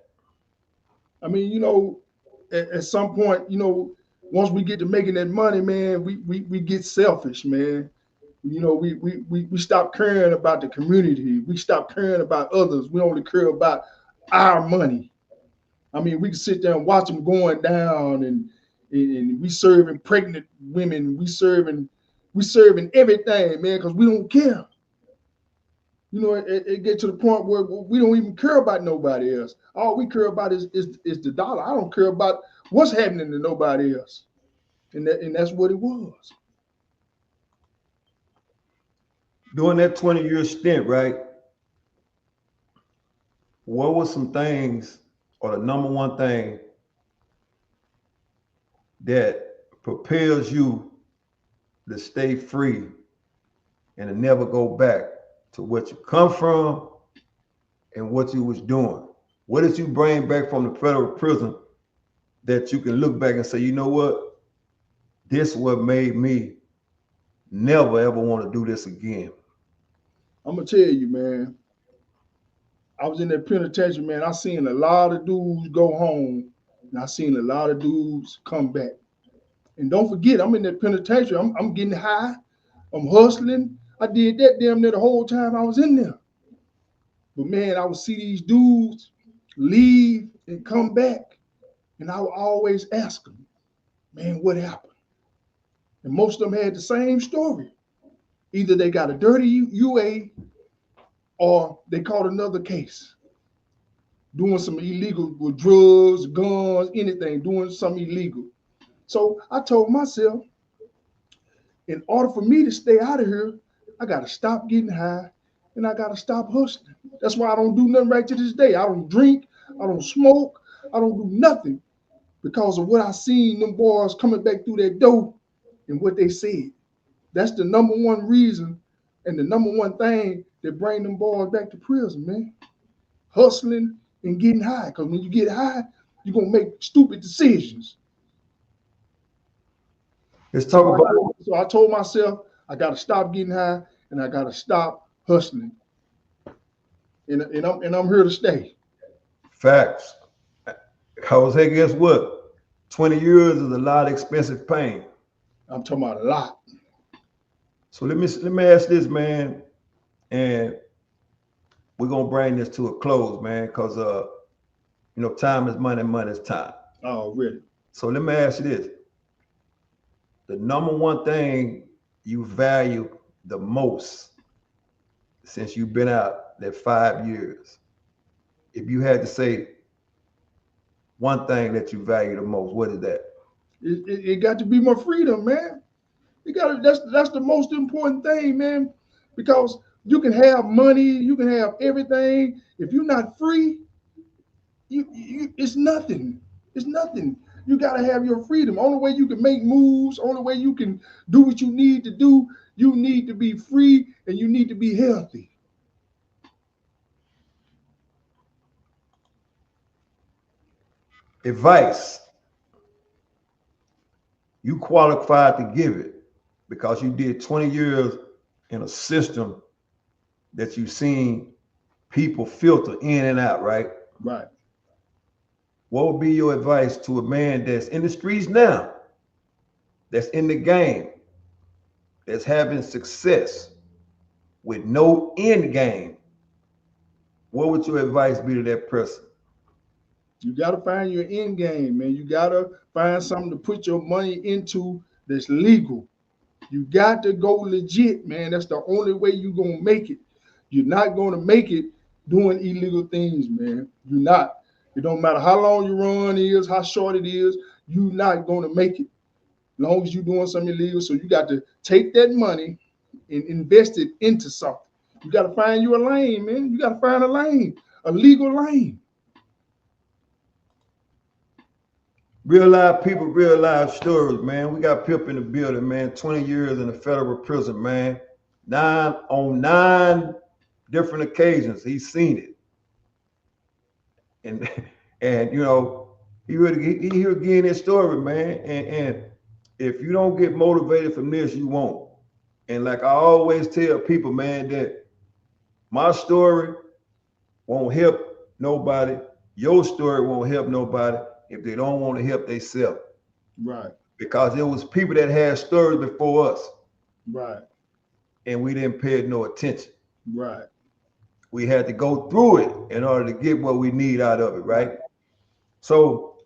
[SPEAKER 3] I mean, you know, at some point, you know, once we get to making that money, man, we get selfish, man. You know, we stop caring about the community. We stop caring about others. We only care about our money. I mean, we can sit there and watch them going down, and we serving pregnant women. We serving everything, man, because we don't care. You know, it get to the point where we don't even care about nobody else. All we care about is the dollar. I don't care about what's happening to nobody else. And that's what it was.
[SPEAKER 2] During that 20-year stint, right? What were some things, or the number one thing that propels you to stay free and to never go back to what you come from and what you was doing? What did you bring back from the federal prison that you can look back and say, you know what? This is what made me never ever want to do this again.
[SPEAKER 3] I'm gonna tell you, man. I was in that penitentiary, man. I seen a lot of dudes go home, and I seen a lot of dudes come back. And don't forget, I'm in that penitentiary. I'm getting high. I'm hustling. I did that damn near the whole time I was in there. But man, I would see these dudes leave and come back, and I would always ask them, man, what happened? And most of them had the same story. Either they got a dirty UA or they caught another case, doing some illegal with drugs, guns, anything, doing something illegal. So I told myself, in order for me to stay out of here, I got to stop getting high and I got to stop hustling. That's why I don't do nothing right to this day. I don't drink, I don't smoke, I don't do nothing because of what I seen them boys coming back through that door and what they said. That's the number one reason and the number one thing that bring them boys back to prison, man. Hustling and getting high. Because when you get high, you're going to make stupid decisions.
[SPEAKER 2] Let's talk about it.
[SPEAKER 3] So I told myself, I got to stop getting high and I got to stop hustling. And I'm here to stay.
[SPEAKER 2] Facts. Jose, guess what? 20 years is a lot of expensive pain.
[SPEAKER 3] I'm talking about a lot.
[SPEAKER 2] So let me ask this, man, and we're gonna bring this to a close, man, because you know, time is money, money is time.
[SPEAKER 3] Oh, really?
[SPEAKER 2] So let me ask you this: the number one thing you value the most since you've been out that 5 years? If you had to say one thing that you value the most, what is that?
[SPEAKER 3] It got to be my freedom, man. You got to. That's the most important thing, man. Because you can have money, you can have everything. If you're not free, it's nothing. It's nothing. You got to have your freedom. Only way you can make moves, only way you can do what you need to do, you need to be free and you need to be healthy.
[SPEAKER 2] Advice. You qualified to give it because you did 20 years in a system that you've seen people filter in and out, right?
[SPEAKER 3] Right.
[SPEAKER 2] What would be your advice to a man that's in the streets now, that's in the game, that's having success with no end game? What would your advice be to that person?
[SPEAKER 3] You got to find your end game, man. You got to find something to put your money into that's legal. You got to go legit, man. That's the only way you're going to make it. You're not going to make it doing illegal things, man. You're not. It don't matter how long your run is, how short it is, you're not going to make it. As long as you're doing something illegal. So you got to take that money and invest it into something. You got to find you a lane, man. You got to find a lane, a legal lane.
[SPEAKER 2] Real life people, real life stories, man. We got Pip in the building, man. 20 years in the federal prison, man. On nine different occasions, he's seen it. And and you know, he here again his story, man. And if you don't get motivated from this, you won't. And like I always tell people, man, that my story won't help nobody. Your story won't help nobody if they don't want to help themselves.
[SPEAKER 3] Right.
[SPEAKER 2] Because there was people that had stories before us.
[SPEAKER 3] Right.
[SPEAKER 2] And we didn't pay no attention.
[SPEAKER 3] Right.
[SPEAKER 2] We had to go through it in order to get what we need out of it, right? So,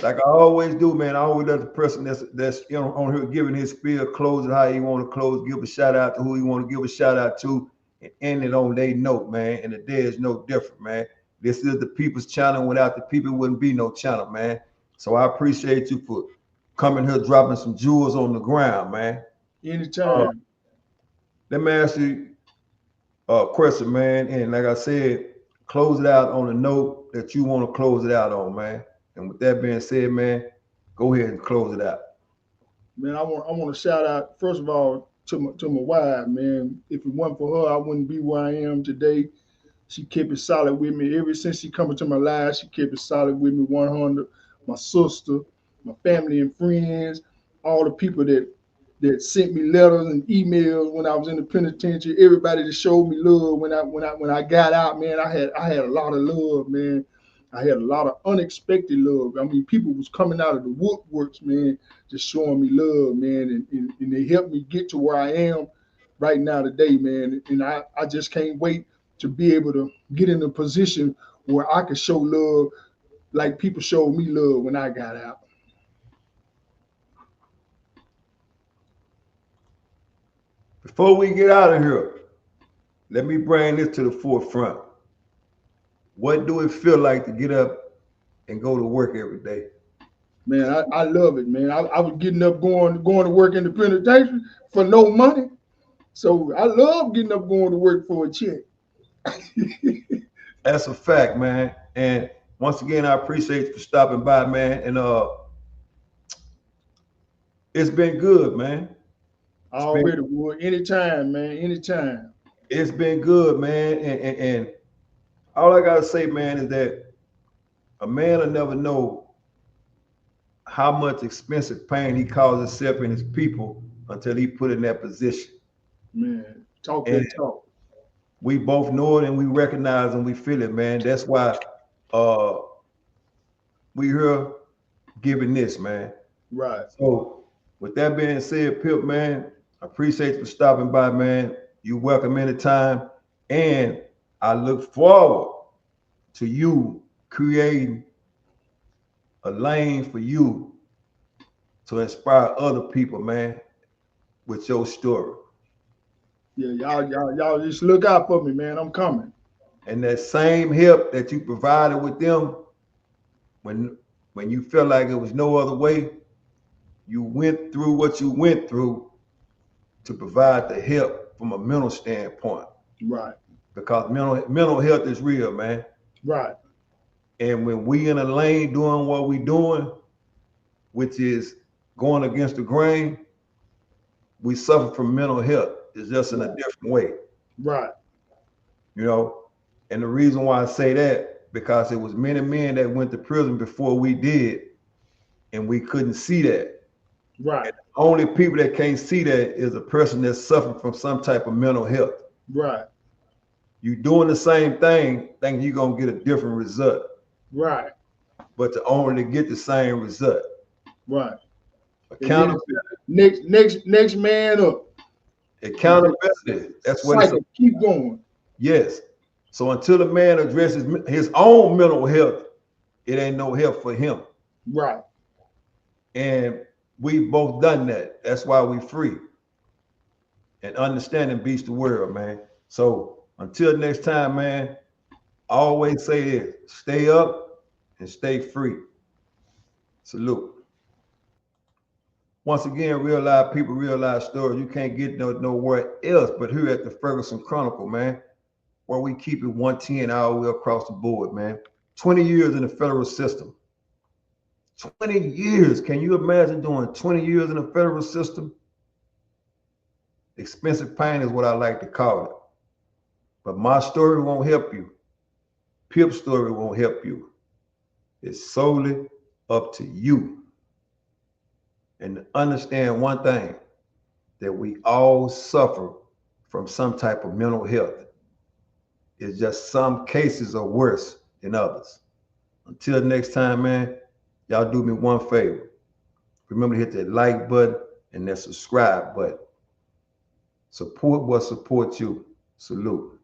[SPEAKER 2] like I always do, man, I always let the person that's on here giving his spiel, close it how he want to close, give a shout out to who he want to give a shout out to, and end it on their note, man. And the day is no different, man. This is the people's channel. Without the people, it wouldn't be no channel, man. So I appreciate you for coming here, dropping some jewels on the ground, man.
[SPEAKER 3] Anytime.
[SPEAKER 2] Let me ask you question, man. And like I said, close it out on a note that you want to close it out on, man. And with that being said, man, go ahead and close it out.
[SPEAKER 3] Man, I want to shout out first of all to my wife, man. If it wasn't for her, I wouldn't be where I am today. She kept it solid with me ever since she come into my life. She kept it solid with me 100. My sister, my family and friends, all the people that sent me letters and emails when I was in the penitentiary. Everybody that showed me love when I got out, man. I had a lot of love, man. I had a lot of unexpected love. I mean, people was coming out of the woodworks, man, just showing me love, man, and they helped me get to where I am right now today, man. And I just can't wait to be able to get in a position where I could show love like people showed me love when I got out.
[SPEAKER 2] Before we get out of here, let me bring this to the forefront. What do it feel like to get up and go to work every day?
[SPEAKER 3] Man, I love it, man. I was getting up going to work in the penitentiary for no money. So I love getting up going to work for a check.
[SPEAKER 2] That's a fact, man. And once again, I appreciate you for stopping by, man. And it's been good, man.
[SPEAKER 3] I already would. Anytime, man. Anytime.
[SPEAKER 2] It's been good, man. And all I gotta say, man, is that a man will never know how much expensive pain he causes himself and his people until he put in that position.
[SPEAKER 3] Man, talk that talk.
[SPEAKER 2] We both know it and we recognize and we feel it, man. That's why we here giving this, man.
[SPEAKER 3] Right.
[SPEAKER 2] So with that being said, Pip, man, I appreciate you for stopping by, man. You're welcome anytime. And I look forward to you creating a lane for you to inspire other people, man, with your story.
[SPEAKER 3] Yeah, y'all just look out for me, man. I'm coming.
[SPEAKER 2] And that same help that you provided with them when you felt like it was no other way, you went through what you went through to provide the help from a mental standpoint.
[SPEAKER 3] Right.
[SPEAKER 2] Because mental health is real, man.
[SPEAKER 3] Right.
[SPEAKER 2] And when we in a lane doing what we doing, which is going against the grain, we suffer from mental health. It's just in a different way.
[SPEAKER 3] Right.
[SPEAKER 2] You know, and the reason why I say that, because it was many men that went to prison before we did, and we couldn't see that.
[SPEAKER 3] Right.
[SPEAKER 2] And the only people that can't see that is a person that's suffering from some type of mental health.
[SPEAKER 3] Right.
[SPEAKER 2] You doing the same thing, thinking you're gonna get a different result.
[SPEAKER 3] Right.
[SPEAKER 2] But to only get the same result.
[SPEAKER 3] Right.
[SPEAKER 2] Accountability.
[SPEAKER 3] Next man up.
[SPEAKER 2] Accountability. That's what it's.
[SPEAKER 3] Keep going.
[SPEAKER 2] Yes. So until a man addresses his own mental health, it ain't no help for him.
[SPEAKER 3] Right.
[SPEAKER 2] And we've both done that. That's why we free. And understanding beats the world, man. So until next time, man, I always say this: stay up and stay free. Salute. Once again, people realize stories you can't get nowhere else but here at the Ferguson Chronicle, man, where we keep it 110 all the way across the board, man. 20 years in the federal system. 20 years. Can you imagine doing 20 years in the federal system? Expensive pain is what I like to call it. But my story won't help you. Pip's story won't help you. It's solely up to you. And understand one thing, that we all suffer from some type of mental health. It's just some cases are worse than others. Until next time, man, y'all do me one favor. Remember to hit that like button and that subscribe button. Support what supports you. Salute.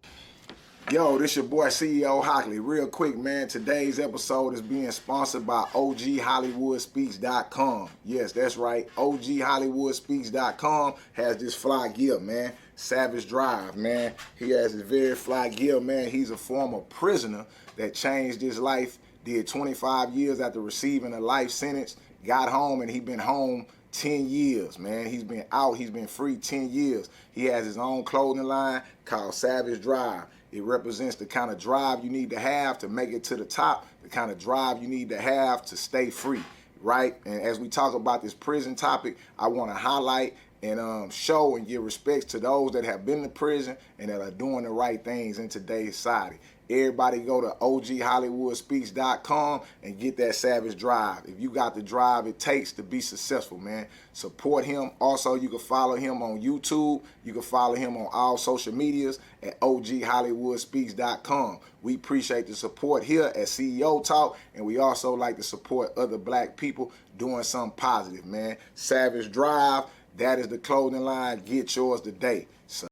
[SPEAKER 1] Yo, this your boy CEO Hockley. Real quick, man, today's episode is being sponsored by OGHollywoodspeaks.com. Yes, that's right. OGHollywoodspeaks.com has this fly gear, man. Savage Drive, man. He has this very fly gear, man. He's a former prisoner that changed his life, did 25 years after receiving a life sentence, got home, and he been home 10 years, man. He's been out, he's been free 10 years. He has his own clothing line called Savage Drive. It represents the kind of drive you need to have to make it to the top, the kind of drive you need to have to stay free, right? And as we talk about this prison topic, I want to highlight and show and give respects to those that have been to prison and that are doing the right things in today's society. Everybody go to OGHollywoodspeaks.com and get that Savage Drive. If you got the drive it takes to be successful, man, support him. Also, you can follow him on YouTube. You can follow him on all social medias at OGHollywoodspeaks.com. We appreciate the support here at CEO Talk, and we also like to support other black people doing something positive, man. Savage Drive, that is the clothing line. Get yours today. So